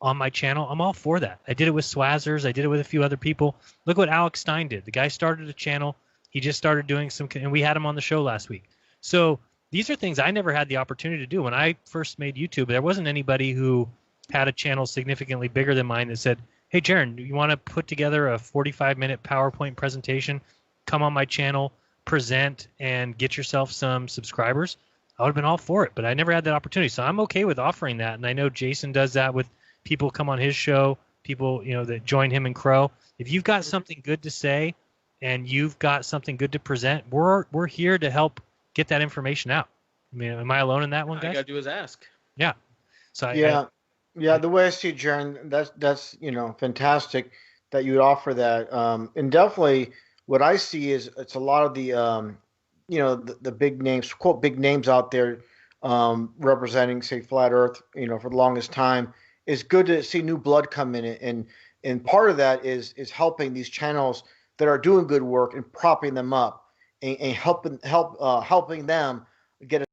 on my channel, I'm all for that. I did it with Swazzers. I did it with a few other people. Look what Alex Stein did. The guy started a channel. He just started doing and we had him on the show last week. So these are things I never had the opportunity to do. When I first made YouTube, there wasn't anybody who had a channel significantly bigger than mine that said, hey, Jeran, you want to put together a 45-minute PowerPoint presentation? Come on my channel, present, and get yourself some subscribers. I would have been all for it, but I never had that opportunity. So I'm okay with offering that. And I know Jason does that with people come on his show, people that join him in Crow. If you've got something good to say and you've got something good to present, we're here to help get that information out. I mean, am I alone in that one, guys? All you got to do is ask. Yeah. So the way I see it, Jeran, that's fantastic that you would offer that. And definitely what I see is it's a lot of the the big names, quote, big names out there representing, say, Flat Earth, for the longest time. It's good to see new blood come in, and part of that is helping these channels that are doing good work and propping them up and helping them get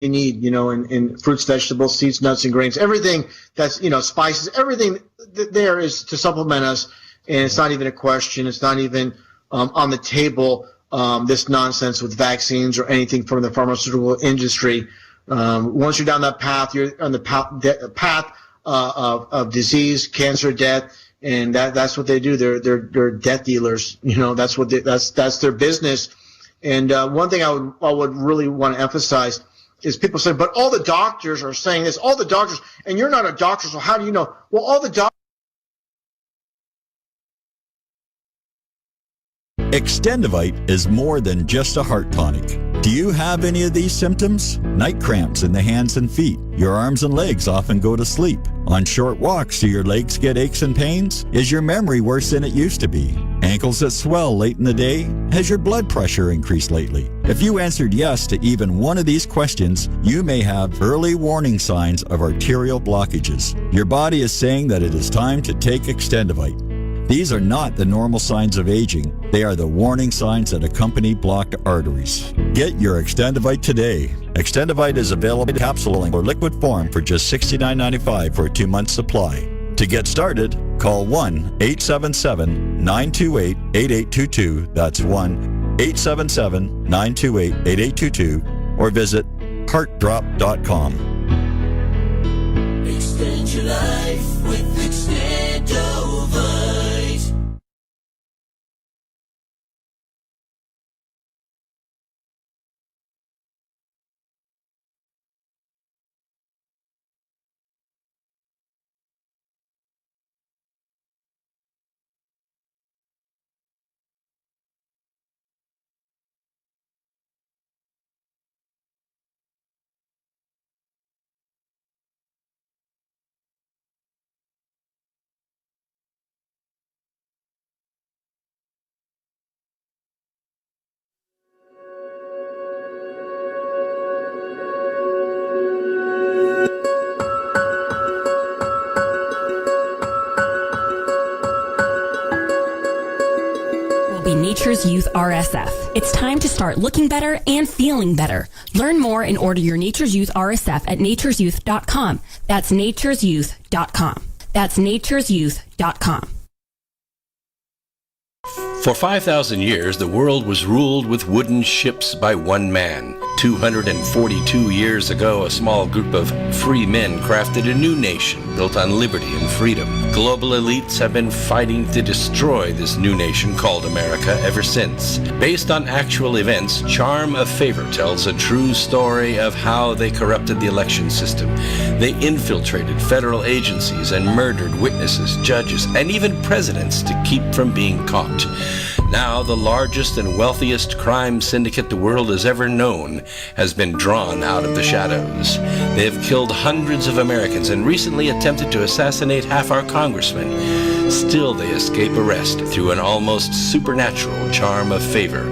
you need, in fruits, vegetables, seeds, nuts, and grains, everything that's, spices, everything there is to supplement us. And it's not even a question. It's not even on the table, this nonsense with vaccines or anything from the pharmaceutical industry. Once you're down that path, you're on the path of disease, cancer, death, and that's what they do. They're death dealers. That's their business. And one thing I would really want to emphasize is people say, but all the doctors are saying this, all the doctors, and you're not a doctor, so how do you know? Well, all the doctors. Extendivite is more than just a heart tonic. Do you have any of these symptoms? Night cramps in the hands and feet. Your arms and legs often go to sleep. On short walks, do your legs get aches and pains? Is your memory worse than it used to be? Ankles that swell late in the day? Has your blood pressure increased lately? If you answered yes to even one of these questions, you may have early warning signs of arterial blockages. Your body is saying that it is time to take Extendivite. These are not the normal signs of aging. They are the warning signs that accompany blocked arteries. Get your Extendivite today. Extendivite is available in capsule or liquid form for just $69.95 for a 2-month supply. To get started, call 1-877-928-8822. That's 1-877-928-8822 or visit heartdrop.com. Extend your life with Extendivite. Nature's Youth RSF. It's time to start looking better and feeling better. Learn more and order your Nature's Youth RSF at nature'syouth.com. That's nature'syouth.com. That's nature'syouth.com. For 5,000 years, the world was ruled with wooden ships by one man. 242 years ago, a small group of free men crafted a new nation built on liberty and freedom. Global elites have been fighting to destroy this new nation called America ever since. Based on actual events, Charm of Favor tells a true story of how they corrupted the election system. They infiltrated federal agencies and murdered witnesses, judges, and even presidents to keep from being caught. Now, the largest and wealthiest crime syndicate the world has ever known has been drawn out of the shadows. They have killed hundreds of Americans and recently attempted to assassinate half our congressmen. Still, they escape arrest through an almost supernatural charm of favor.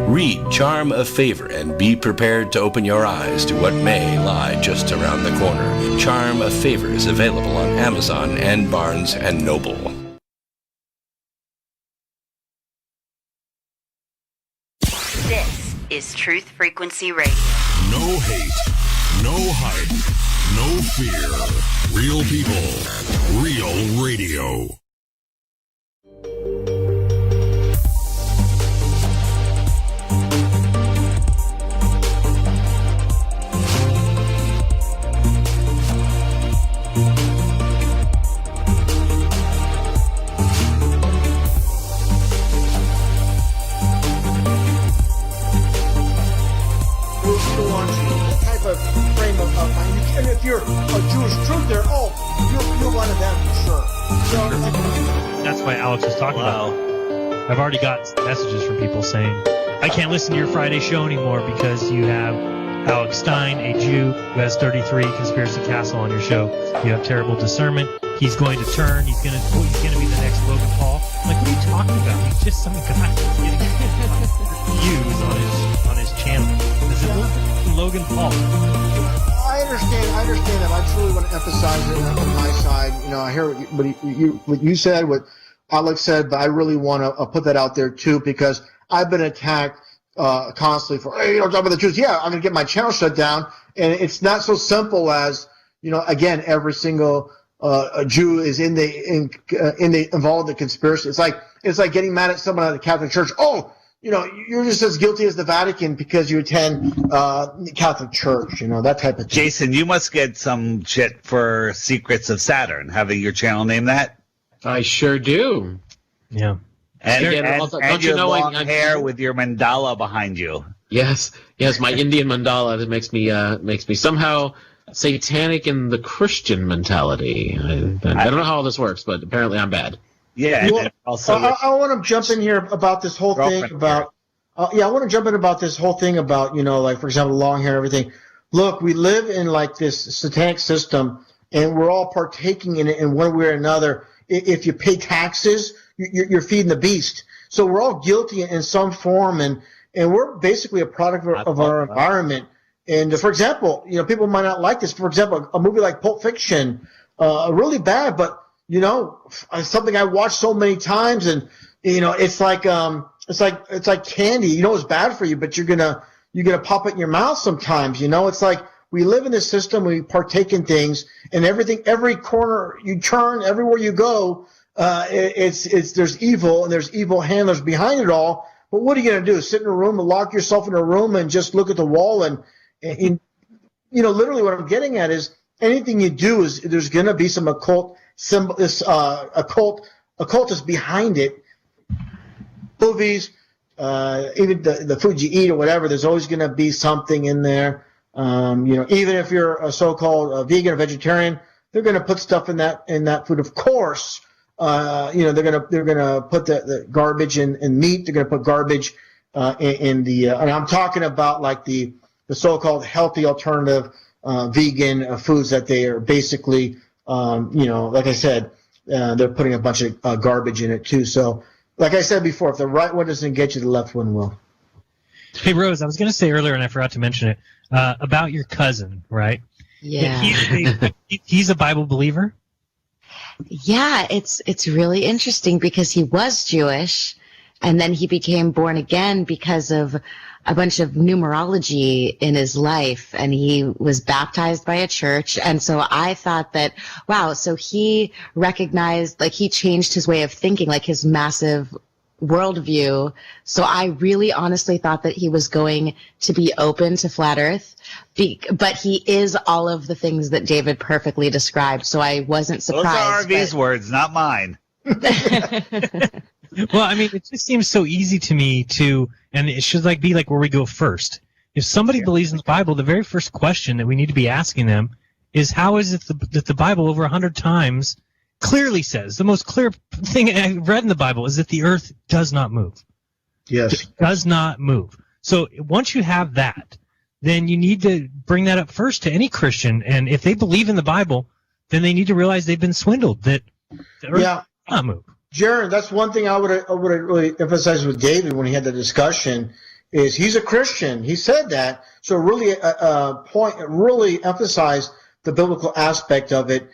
Read Charm of Favor and be prepared to open your eyes to what may lie just around the corner. Charm of Favor is available on Amazon and Barnes & Noble. This is Truth Frequency Radio. No hate, no hype, no fear. Real people, real radio. Frame of mind. And if you're a Jewish truther, you're one of them for sure. So, that's why Alex was talking about it. I've already got messages from people saying, I can't listen to your Friday show anymore because you have Alex Stein, a Jew who has 33 Conspiracy Castle on your show. You have terrible discernment. He's going to turn. He's going to be the next Logan Paul. I'm like, what are you talking about? He's just some guy getting views on his channel. Is it Logan Paul? I understand that. I truly want to emphasize it on my side. I hear what you said, what Alex said, but I really want to put that out there too, because I've been attacked constantly for, hey, you don't talk about the Jews. Yeah, I'm going to get my channel shut down, and it's not so simple as, again, every single a Jew is involved in the conspiracy. It's like getting mad at someone at the Catholic Church. Oh, you're just as guilty as the Vatican because you attend the Catholic Church. That type of thing. Jason, you must get some shit for Secrets of Saturn, having your channel named that. I sure do. Yeah. And don't your you know long hair with your mandala behind you. Yes, my Indian mandala that makes me somehow satanic in the Christian mentality. I don't know how all this works, but apparently I'm bad. Yeah. Well, also, I want to jump in here about this whole thing about. I want to jump in about this whole thing about like, for example, long hair and everything. Look, we live in like this satanic system, and we're all partaking in it in one way or another. If you pay taxes, you're feeding the beast. So we're all guilty in some form, and we're basically a product of our environment. And for example, people might not like this. For example, a movie like Pulp Fiction, really bad, but something I watched so many times, and it's like candy. It's bad for you, but you're gonna pop it in your mouth sometimes. It's like we live in this system. We partake in things, and every corner you turn, everywhere you go, there's evil, and there's evil handlers behind it all. But what are you gonna do? Sit in a room and lock yourself in a room and just look at the wall and literally what I'm getting at is anything you do is there's going to be some occult symbol, occultist behind it. Movies, even the food you eat or whatever, there's always going to be something in there. Even if you're a so-called vegan or vegetarian, they're going to put stuff in that food. Of course, they're going to put the garbage in meat. They're going to put garbage in the and I'm talking about like the so-called healthy alternative vegan foods that they are basically, like I said, they're putting a bunch of garbage in it too. So, like I said before, if the right one doesn't get you, the left one will. Hey, Rose, I was going to say earlier, and I forgot to mention it, about your cousin, right? Yeah. He's a Bible believer? Yeah, it's really interesting because he was Jewish, and then he became born again because of a bunch of numerology in his life, and he was baptized by a church. And so I thought that, wow, so he recognized, like, he changed his way of thinking, like his massive worldview. So I really honestly thought that he was going to be open to flat earth, but he is all of the things that David perfectly described. So I wasn't surprised. Those are RV's words, not mine. Well, I mean, it just seems so easy to me and it should be where we go first. If somebody believes in the Bible, the very first question that we need to be asking them is, how is it that the Bible over 100 times clearly says, the most clear thing I've read in the Bible is that the earth does not move. Yes. It does not move. So once you have that, then you need to bring that up first to any Christian. And if they believe in the Bible, then they need to realize they've been swindled, that the earth does not move. Jared, that's one thing I would really emphasize with David when he had the discussion is he's a Christian. He said that. So really emphasize the biblical aspect of it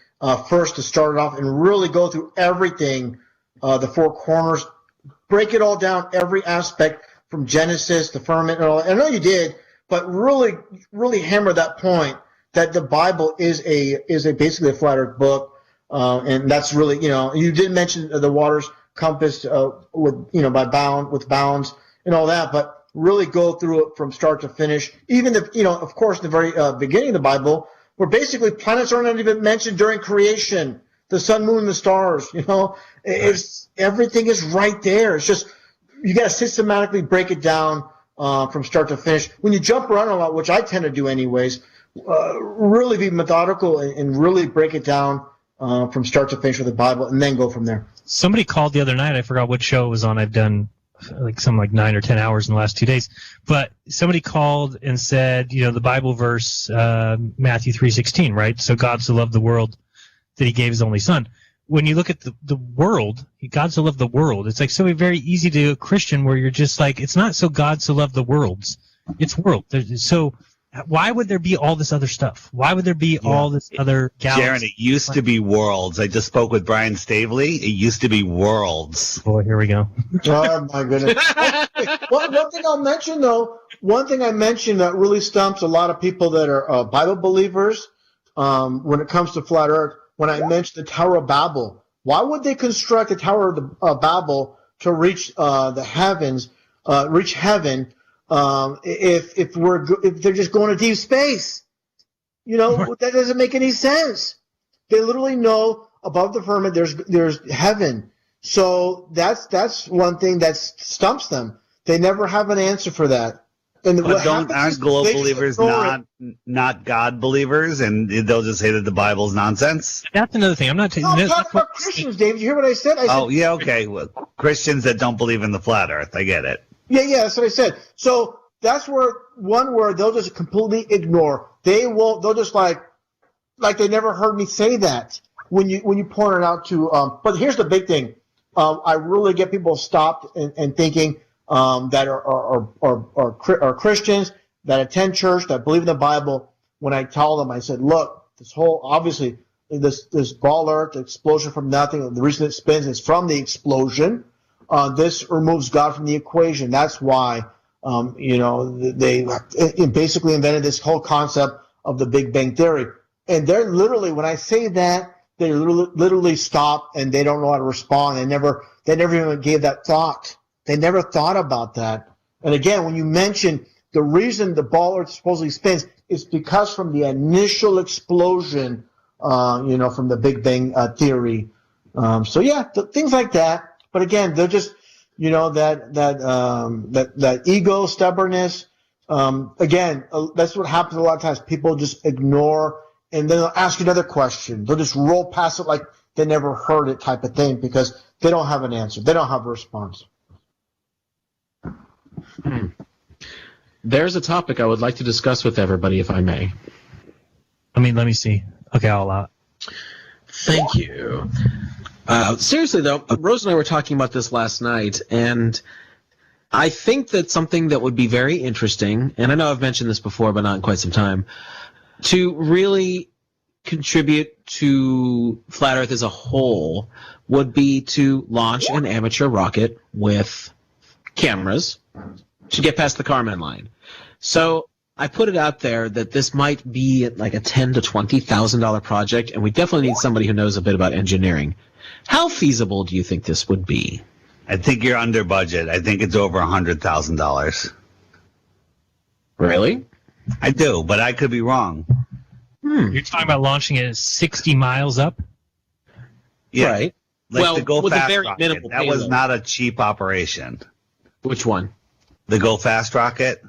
first to start it off and really go through everything, the four corners, break it all down, every aspect from Genesis, the firmament, and all. I know you did, but really hammer that point that the Bible is basically a flat earth book. And that's really, you did mention the waters compassed with bounds and all that, but really go through it from start to finish. Even of course, the very beginning of the Bible, where basically planets are not even mentioned during creation, the sun, moon, the stars. It's everything is right there. It's just you got to systematically break it down from start to finish. When you jump around a lot, which I tend to do anyways, really be methodical and really break it down. From start to finish with the Bible, and then go from there. Somebody called the other night. I forgot what show it was on. I've done like 9 or 10 hours in the last 2 days. But somebody called and said, the Bible verse, Matthew 3:16, right? So God so loved the world that he gave his only son. When you look at the world, God so loved the world. It's so very easy to a Christian where you're just like, it's not so God so loved the worlds. It's world. So why would there be all this other stuff? Why would there be all this other galaxy? Jaron, it used to be worlds. I just spoke with Brian Stavely. It used to be worlds. Boy, here we go. Oh, my goodness. One thing I'll mention, though, one thing I mentioned that really stumps a lot of people that are Bible believers when it comes to flat Earth. When I mentioned the Tower of Babel, why would they construct the Tower of Babel to reach the heavens, reach heaven? If they're just going to deep space, that doesn't make any sense. They literally know above the firmament there's heaven. So that's one thing that stumps them. They never have an answer for that. And but aren't global believers not God believers, and they'll just say that the Bible's nonsense? That's another thing. I'm not talking about Christians, Dave. Did you hear what I said? Yeah, okay. Well, Christians that don't believe in the flat Earth. I get it. Yeah, that's what I said. So that's where they'll just completely ignore. They'll just like they never heard me say that when you point it out to. But here's the big thing. I really get people stopped and thinking. That are Christians that attend church that believe in the Bible. When I tell them, I said, look, obviously this ball Earth, the explosion from nothing, the reason it spins is from the explosion. This removes God from the equation. That's why they basically invented this whole concept of the Big Bang Theory. And they're literally, when I say that, they literally stop and they don't know how to respond. They never even gave that thought. They never thought about that. And again, when you mention the reason the ball Earth supposedly spins is because from the initial explosion, from the Big Bang Theory. Things like that. But again, they're just, that ego, stubbornness. That's what happens a lot of times. People just ignore, and then they'll ask you another question. They'll just roll past it like they never heard it, type of thing, because they don't have an answer. They don't have a response. There's a topic I would like to discuss with everybody, if I may. Let me see. Okay, I'll allow it. Thank you. Seriously, though, Rose and I were talking about this last night, and I think that something that would be very interesting, and I know I've mentioned this before, but not in quite some time, to really contribute to Flat Earth as a whole would be to launch an amateur rocket with cameras to get past the Kármán line. So I put it out there that this might be like a $10,000 to $20,000 project, and we definitely need somebody who knows a bit about engineering. How feasible do you think this would be? I think you're under budget. I think it's over $100,000. Really? I do, but I could be wrong. You're talking about launching it 60 miles up? Yeah. Right. Like the Go with Fast a very rocket. minimal That was payload. not a cheap operation. Which one? The Go Fast rocket?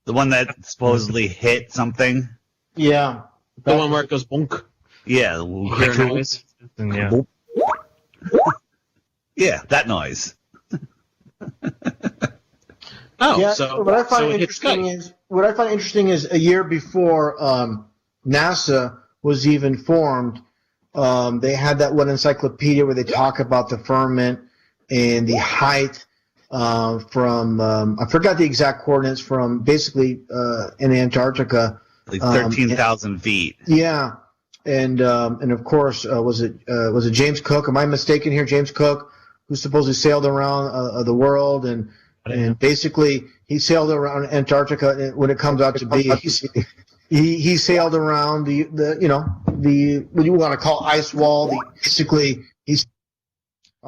The one that supposedly hit something? Yeah. The one where it goes bonk. Yeah. Hear a noise? Yeah, that noise. What I find interesting is a year before NASA was even formed, they had that one encyclopedia where they talk about the firmament and the height from I forgot the exact coordinates from basically in Antarctica, like 13,000 feet. Yeah, and of course was it James Cook? Am I mistaken here? James Cook, who supposedly sailed around the world and basically he sailed around Antarctica. And when it comes out to be, he sailed around the what you want to call ice wall. Basically, he's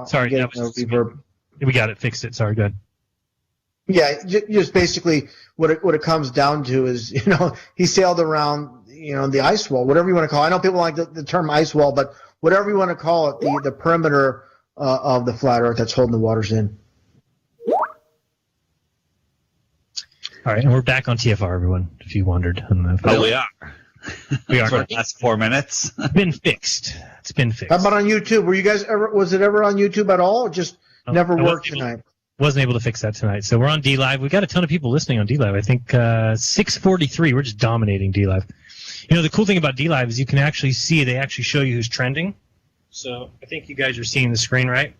sorry. Reverb. We got it. Fixed it. Sorry. Go ahead. Yeah, just basically what it comes down to is he sailed around the ice wall, whatever you want to call it. I know people like the term ice wall, but whatever you want to call it, the perimeter of the flat Earth that's holding the waters in. All right, and we're back on TFR, everyone. If you wondered, We are. We are. For the last 4 minutes. It's been fixed. It's been fixed. How about on YouTube? Were you guys was it ever on YouTube at all? Or just never worked tonight. Wasn't able to fix that tonight. So we're on DLive. We got a ton of people listening on DLive. I think 643. We're just dominating DLive. The cool thing about DLive is you can actually see. They actually show you who's trending. So I think you guys are seeing the screen, right?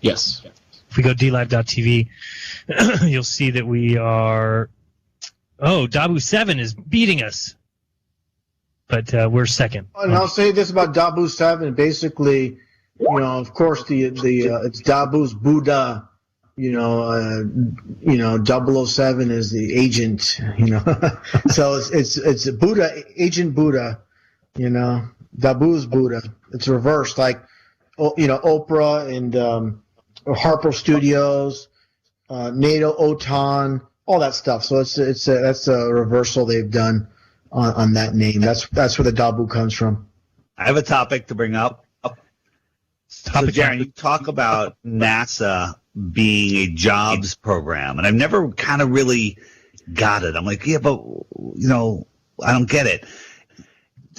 Yes. If we go dlive.tv, you'll see that we are. Oh, Dabu 7 is beating us, but we're second. And I'll say this about Dabu 7. Basically, of course, it's Dabu's Buddha 007 is the agent, so it's Buddha, Agent Buddha, Dabu's Buddha. It's reversed, like, Oprah and Harper Studios, NATO, OTAN, all that stuff. So that's a reversal they've done on that name. That's where the Dabu comes from. I have a topic to bring up. So, Jeran, you talk about NASA being a jobs program, and I've never kind of really got it. I'm like, yeah, but I don't get it.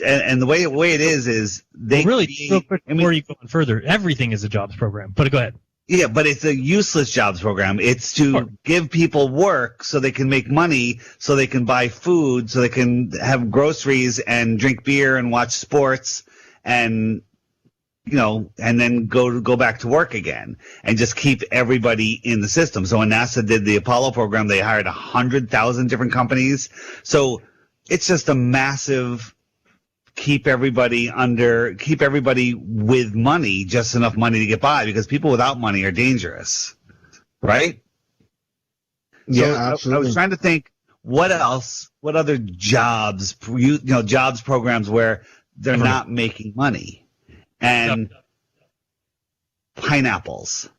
And the way it is they real quick before you go on further, everything is a jobs program. But go ahead. Yeah, but it's a useless jobs program. It's to give people work so they can make money, so they can buy food, so they can have groceries and drink beer and watch sports and and then go back to work again and just keep everybody in the system. So when NASA did the Apollo program, they hired 100,000 different companies. So it's just a massive keep everybody with money, just enough money to get by, because people without money are dangerous, right? Yeah, so absolutely. I was trying to think what other jobs, jobs programs where they're not making money. And pineapples.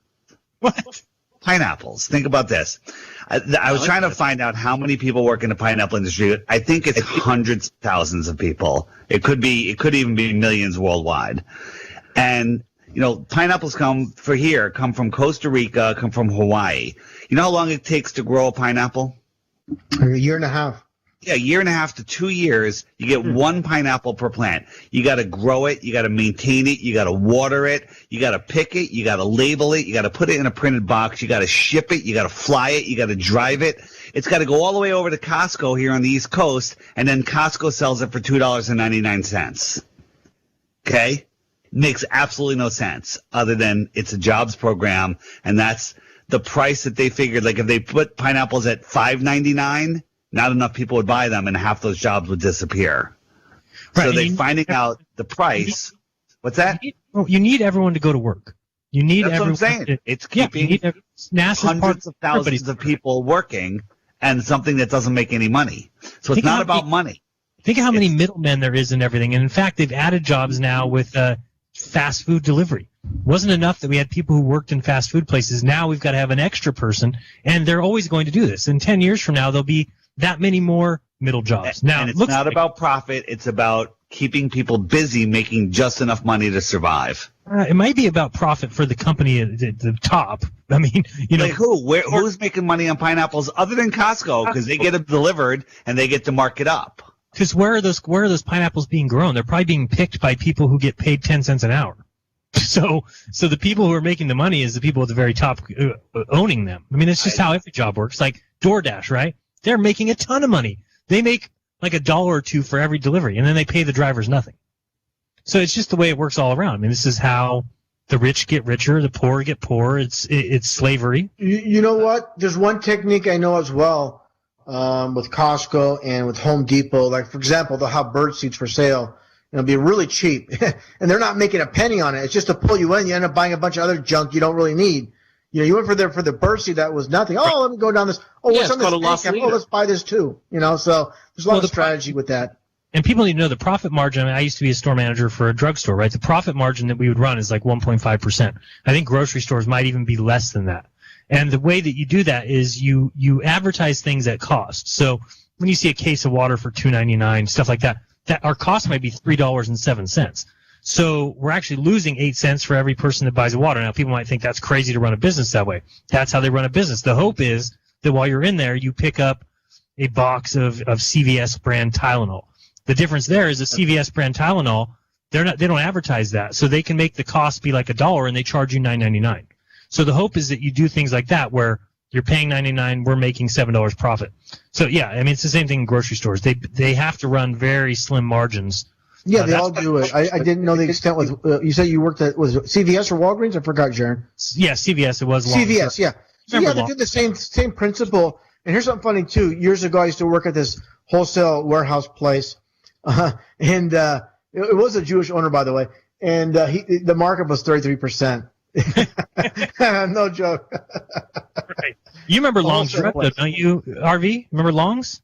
What? Pineapples. Think about this. I was trying to find out how many people work in the pineapple industry. I think it's hundreds of thousands of people. It could even be millions worldwide. And, pineapples come from Costa Rica, come from Hawaii. You know how long it takes to grow a pineapple? A year and a half. Yeah, a year and a half to 2 years, you get one pineapple per plant. You got to grow it, you got to maintain it, you got to water it, you got to pick it, you got to label it, you got to put it in a printed box, you got to ship it, you got to fly it, you got to drive it. It's got to go all the way over to Costco here on the East Coast, and then Costco sells it for $2.99. Okay? Makes absolutely no sense other than it's a jobs program, and that's the price that they figured. Like if they put pineapples at $5.99, not enough people would buy them, and half those jobs would disappear. Right, so they're finding out the price. What's that? You need everyone to go to work. You need That's everyone. What I'm saying. It's keeping hundreds of thousands of people working, and something that doesn't make any money. So it's not about money. Think of how many middlemen there is in everything. And in fact, they've added jobs now with fast food delivery. Wasn't enough that we had people who worked in fast food places. Now we've got to have an extra person, and they're always going to do this. In 10 years from now, there'll be that many more middle jobs. Now, and it's not about profit. It's about keeping people busy, making just enough money to survive. It might be about profit for the company at the top. I mean, like who's making money on pineapples other than Costco? Because they get them delivered and they get to mark it up. Because where are those pineapples being grown? They're probably being picked by people who get paid 10 cents an hour. So the people who are making the money is the people at the very top owning them. I mean, it's just how every job works. Like DoorDash, right? They're making a ton of money. They make like $1 or $2 for every delivery, and then they pay the drivers nothing. So it's just the way it works all around. I mean, this is how the rich get richer, the poor get poorer. It's slavery. You know what? There's one technique I know as well with Costco and with Home Depot. Like, for example, they'll have bird seeds for sale. It'll be really cheap, and they're not making a penny on it. It's just to pull you in. You end up buying a bunch of other junk you don't really need. You went for the bird seed that was nothing. Oh, let me go down this. Oh, what's on this? Oh, let's buy this too. So there's a lot of strategy with that. And people need to know the profit margin. I mean, I used to be a store manager for a drugstore, right? The profit margin that we would run is like 1.5%. I think grocery stores might even be less than that. And the way that you do that is you advertise things at cost. So when you see a case of water for $2.99, stuff like that our cost might be $3.07. So we're actually losing 8 cents for every person that buys a water. Now, people might think that's crazy to run a business that way. That's how they run a business. The hope is that while you're in there, you pick up a box of CVS brand Tylenol. The difference there is the CVS brand Tylenol, they don't advertise that. So they can make the cost be like $1 and they charge you $9.99. So the hope is that you do things like that where you're paying $9.99, we're making $7 profit. So yeah, I mean, it's the same thing in grocery stores. They have to run very slim margins. Yeah, they all do it. I didn't know the extent with. You said you worked at was it CVS or Walgreens? I forgot, Jeran. Yeah, CVS. It was CVS. Yeah, so yeah, they do the same principle. And here's something funny too. Years ago, I used to work at this wholesale warehouse place, and it was a Jewish owner, by the way. And the markup was 33%. No joke. Right. You remember Long's Drug, though, don't you, RV? Remember Long's?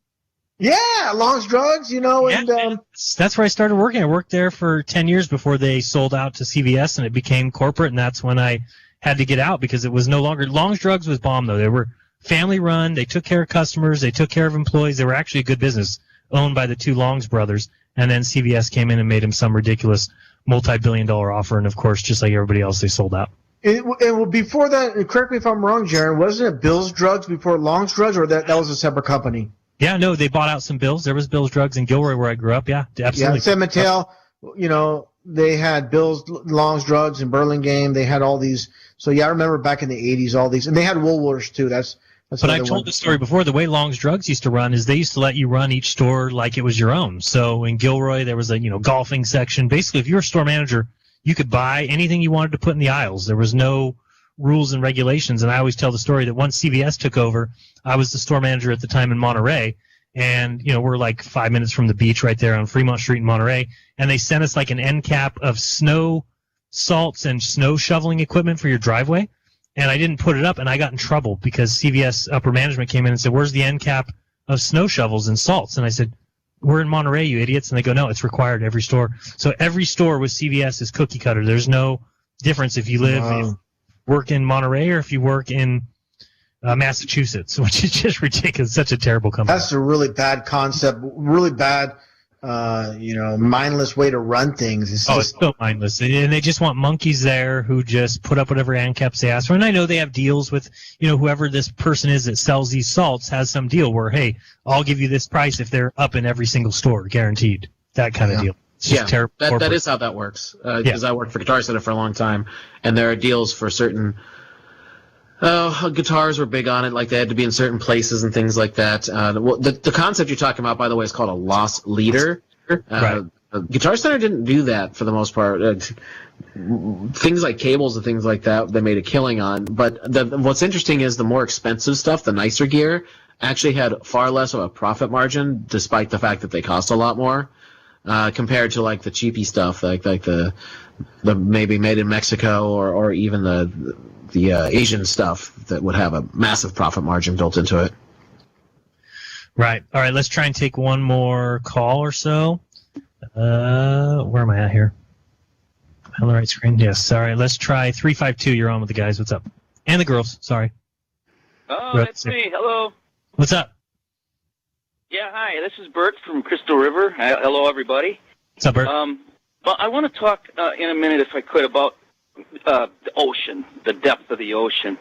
Yeah, Long's Drugs, you know, yeah, and that's where I started working. I worked there for 10 years before they sold out to CVS, and it became corporate, and that's when I had to get out because it was no longer. Long's Drugs was bomb, though. They were family run. They took care of customers. They took care of employees. They were actually a good business, owned by the two Longs brothers. And then CVS came in and made him some ridiculous multi-billion-dollar offer, and of course, just like everybody else, they sold out. And before that, correct me if I'm wrong, Jeran, wasn't it Bill's Drugs before Long's Drugs, or that was a separate company? Yeah, no, they bought out some Bill's. There was Bill's Drugs in Gilroy where I grew up. Yeah, absolutely. Yeah, San Mateo, you know, they had Bill's, Long's Drugs in Burlingame. They had all these. So yeah, I remember back in the 80s, all these, and they had Woolworths too. But I've told the story before. The way Long's Drugs used to run is they used to let you run each store like it was your own. So in Gilroy, there was a golfing section. Basically, if you were a store manager, you could buy anything you wanted to put in the aisles. There was no rules and regulations. And I always tell the story that once CVS took over, I was the store manager at the time in Monterey. And, we're like 5 minutes from the beach right there on Fremont Street in Monterey. And they sent us like an end cap of snow salts and snow shoveling equipment for your driveway. And I didn't put it up, and I got in trouble because CVS upper management came in and said, "Where's the end cap of snow shovels and salts?" And I said, "We're in Monterey, you idiots." And they go, "No, it's required every store." So every store with CVS is cookie cutter. There's no difference if you work in Monterey or if you work in Massachusetts, which is just ridiculous. Such a terrible company. That's a really bad concept, really bad, mindless way to run things. It's so mindless. And they just want monkeys there who just put up whatever end caps they ask for. And I know they have deals with, whoever this person is that sells these salts has some deal where, hey, I'll give you this price if they're up in every single store, guaranteed. That kind of deal. It's just terrible. That is how that works. Because I worked for Guitar Center for a long time, and there are deals for certain guitars were big on it, like they had to be in certain places and things like that. The concept you're talking about, by the way, is called a loss leader. Right. Guitar Center didn't do that for the most part. Things like cables and things like that, they made a killing on. But what's interesting is the more expensive stuff, the nicer gear, actually had far less of a profit margin, despite the fact that they cost a lot more, compared to like the cheapy stuff, like the maybe made in Mexico or even the Asian stuff that would have a massive profit margin built into it. Right. All right, let's try and take one more call or so. Where am I at here? On the right screen? Yes. All right, let's try 352. You're on with the guys. What's up? And the girls. Sorry. Oh, that's me. Hello. What's up? Yeah, hi. This is Bert from Crystal River. Hello, everybody. What's up, Bert? Well, I want to talk in a minute, if I could, about the ocean, the depth of the ocean.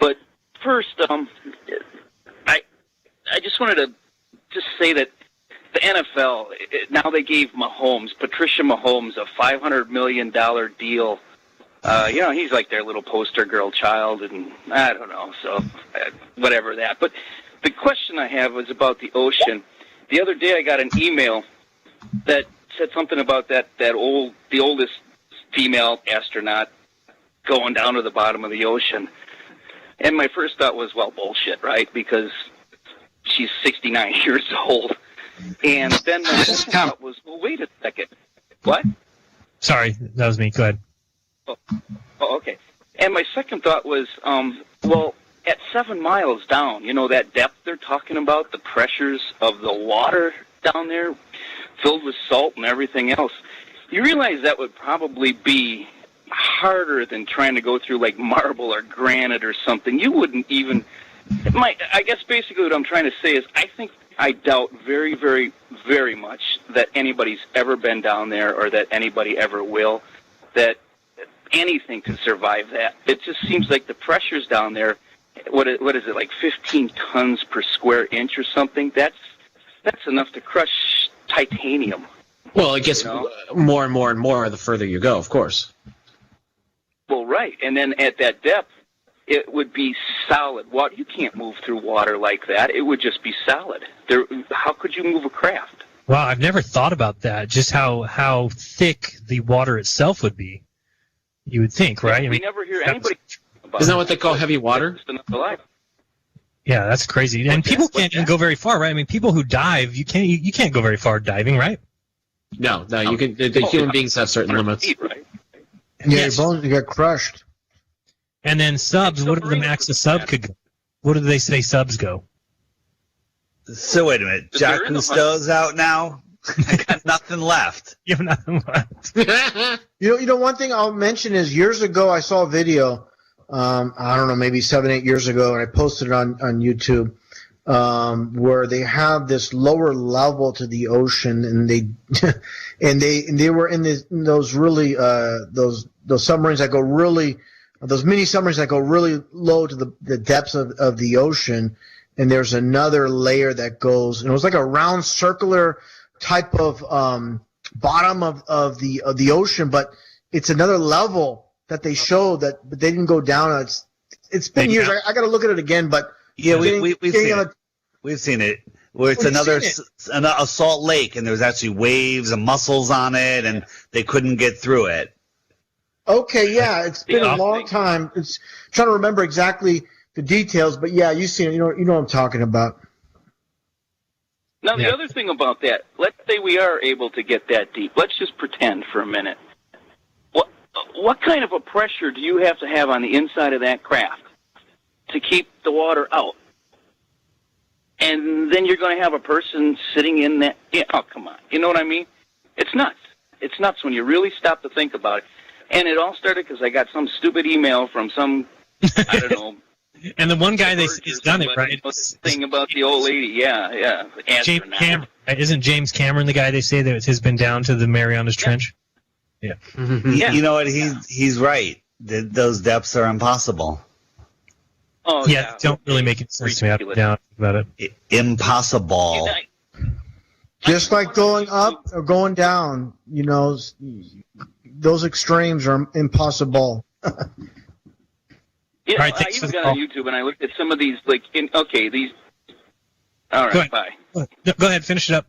But first, I just wanted to just say that the NFL, now they gave Patricia Mahomes, a $500 million deal. He's like their little poster girl child, and I don't know, so whatever that. But the question I have was about the ocean. The other day I got an email that said something about the oldest female astronaut going down to the bottom of the ocean. And my first thought was, well, bullshit, right? Because she's 69 years old. And then my second thought was, well, wait a second. What? Sorry, that was me. Go ahead. Oh, okay. And my second thought was, well, at 7 miles down, that depth they're talking about, the pressures of the water down there filled with salt and everything else, you realize that would probably be harder than trying to go through like marble or granite or something. You wouldn't even... I guess basically what I'm trying to say is I doubt very, very, very much that anybody's ever been down there or that anybody ever will, that anything could survive that. It just seems like the pressures down there, what is it, like 15 tons per square inch or something? That's enough to crush titanium. Well, it gets more and more and more the further you go, of course. Well, right. And then at that depth, it would be solid water. You can't move through water like that. It would just be solid. How could you move a craft? Wow, I've never thought about that, just how thick the water itself would be. You would think, right? We never hear anybody about Isn't that what they call heavy water? Yeah, that's crazy. And people can't even go very far, right? I mean, people who dive, you can't go very far diving, right? No, you can. The human beings have certain limits. Feet, right? Yeah, your bones get crushed. And then subs, what are the max a sub could go? What do they say subs go? So wait a minute. Jacques Cousteau's out now? I got nothing left. You have nothing left. You know, one thing I'll mention is years ago I saw a video, I don't know, maybe 7-8 years ago, and I posted it on YouTube, where they have this lower level to the ocean, and they were in those really those submarines that go really, those mini submarines that go really low to the depths of the ocean, and there's another layer that goes, and it was like a round circular type of bottom of the ocean, but it's another level that they show that, but they didn't go down. It's been years. I got to look at it again, but yeah, we've seen it. We've seen it. Where it's a salt lake, and there's actually waves and mussels on it, and they couldn't get through it. Okay, yeah, it's been a long time. It's trying to remember exactly the details, but yeah, you've seen it. You know what I'm talking about. Now, the other thing about that, let's say we are able to get that deep. Let's just pretend for a minute. What kind of a pressure do you have to have on the inside of that craft to keep the water out? And then you're going to have a person sitting in that. Yeah, oh, come on. You know what I mean? It's nuts. It's nuts when you really stop to think about it. And it all started because I got some stupid email from some, I don't know. And the one guy he's done it, right? Thing about the old lady, yeah. James Cameron. Isn't James Cameron the guy they say that has been down to the Marianas Trench? Yeah. You know what? He's right. Those depths are impossible. Oh, yeah. Don't really make it sense to me. I don't know about it. Impossible. Just like going up or going down, you know, those extremes are impossible. Yeah, I even got on YouTube and I looked at some of these, these. All right, bye. Go ahead, finish it up.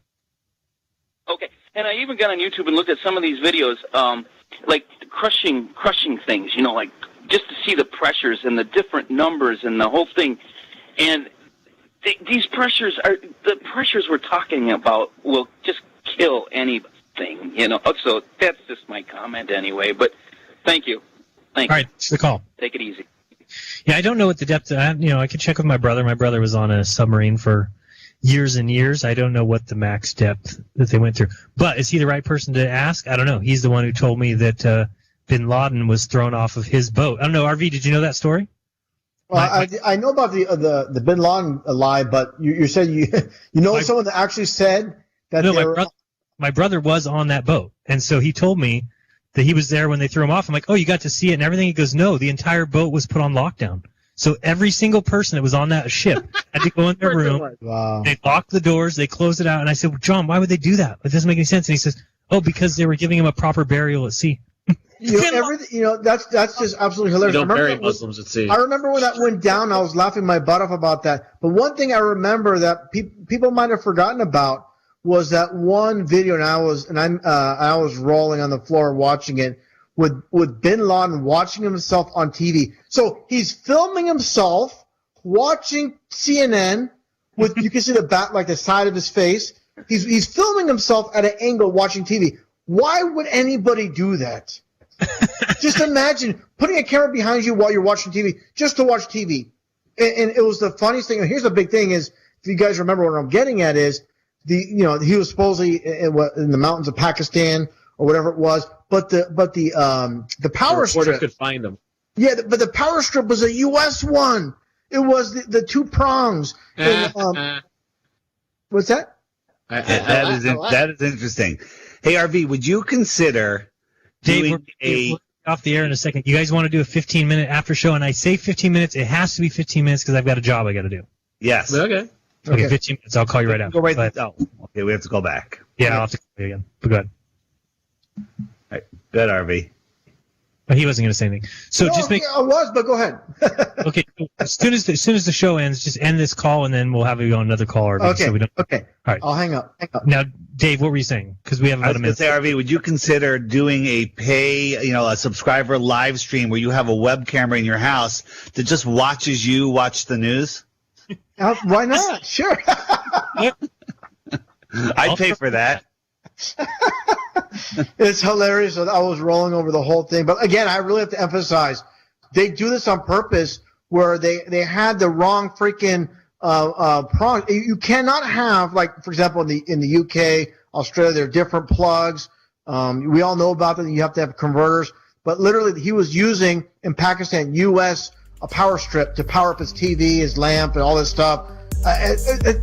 Okay, and I even got on YouTube and looked at some of these videos, like crushing things, you know, like just to see the pressures and the different numbers and the whole thing. And these pressures the pressures we're talking about will just kill anything, you know. So that's just my comment anyway. But thank you. All right, it's the call. Take it easy. Yeah, I don't know what the depth. I could check with my brother. My brother was on a submarine for years and years. I don't know what the max depth that they went through. But is he the right person to ask? I don't know. He's the one who told me that Bin Laden was thrown off of his boat. I don't know. RV, did you know that story? Well, I know about the Bin Laden lie, but you said you know someone that actually said that. No, my brother was on that boat, and so he told me that he was there when they threw him off. I'm like, oh, you got to see it and everything? He goes, no, the entire boat was put on lockdown. So every single person that was on that ship had to go in their room. Wow. They locked the doors, they closed it out, and I said, well, John, why would they do that? It doesn't make any sense. And he says, oh, because they were giving him a proper burial at sea. That's just absolutely hilarious. You don't bury Muslims at sea. I remember when that went down, I was laughing my butt off about that. But one thing I remember that people might have forgotten about was that one video, and I was rolling on the floor watching it with Bin Laden watching himself on TV. So he's filming himself watching CNN with you can see the side of his face. He's filming himself at an angle watching TV. Why would anybody do that? Just imagine putting a camera behind you while you're watching TV just to watch TV. And it was the funniest thing. And here's the big thing is, if you guys remember what I'm getting at is, he was supposedly in the mountains of Pakistan or whatever it was, but the power strip could find them. Yeah, but the power strip was a U.S. one. It was the two prongs. What's that? That is interesting. Hey, RV, would you consider doing Dave, off the air in a second. You guys want to do a 15-minute after show? And I say 15 minutes. It has to be 15 minutes because I've got a job I got to do. Yes. Okay, 15 minutes. I'll call you right after. Okay, we have to go back. Yeah, I'll have to call you again. But go ahead. All right. Good, RV. But he wasn't going to say anything. So no, just make. I was, but go ahead. Okay. As soon as the show ends, just end this call, and then we'll have you on another call. RV, okay. So we don't... Okay. All right. I'll hang up. Now, Dave, what were you saying? Because we have about a minute. I was going to say, RV, would you consider doing a subscriber live stream where you have a web camera in your house that just watches you watch the news? Why not? Sure. I'd pay for that. It's hilarious that I was rolling over the whole thing. But again, I really have to emphasize, they do this on purpose, where they had the wrong freaking prong. You cannot have, like, for example, in the UK, Australia, there are different plugs. We all know about that. You have to have converters. But literally, he was using, in Pakistan, U.S., a power strip to power up his TV, his lamp, and all this stuff.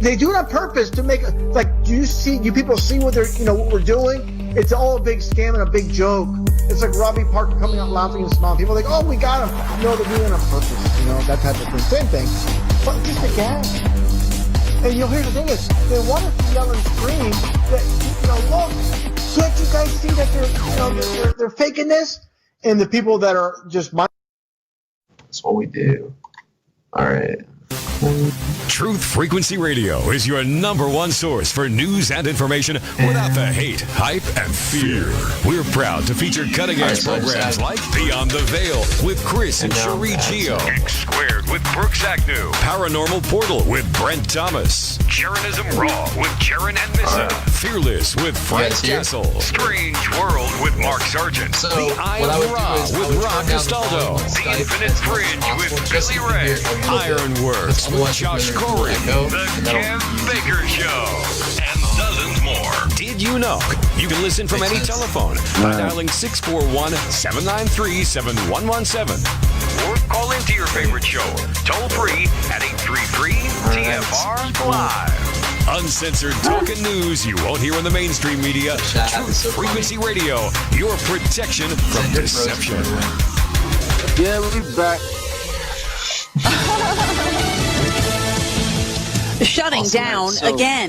They do it on purpose to make, like, do people see what what we're doing? It's all a big scam and a big joke. It's like Robbie Parker coming out laughing and smiling. People are like, oh, we got him. No, they're doing it on purpose, that type of thing. Same thing. But just a gag. And here's the thing is, they want us to yell and scream that, look, can't you guys see that they're faking this? And the people that are just... That's what we do. All right. Truth Frequency Radio is your #1 source for news and information without the hate, hype, and fear. We're proud to feature cutting-edge programs like Beyond the Veil with Chris and Cherie Geo, X Squared with Brooks Agnew, Paranormal Portal with Brent Thomas, Jeranism RAW with Jeran and Missa, Fearless with Frank Castle, Strange World with Mark Sargent, The Eye of Ra with Ron Castaldo, The Infinite Fringe with Billy Ray, Ironworks with Josh Corey, The Kev Baker Show, and dozens more. Did you know you can listen from any telephone by dialing 641-793-7117 or call into your favorite show toll free at 833-TFR Live. Uncensored talk and news you won't hear in the mainstream media. Truth Frequency Radio, your protection from deception. Yeah, we'll be back. Shutting down again.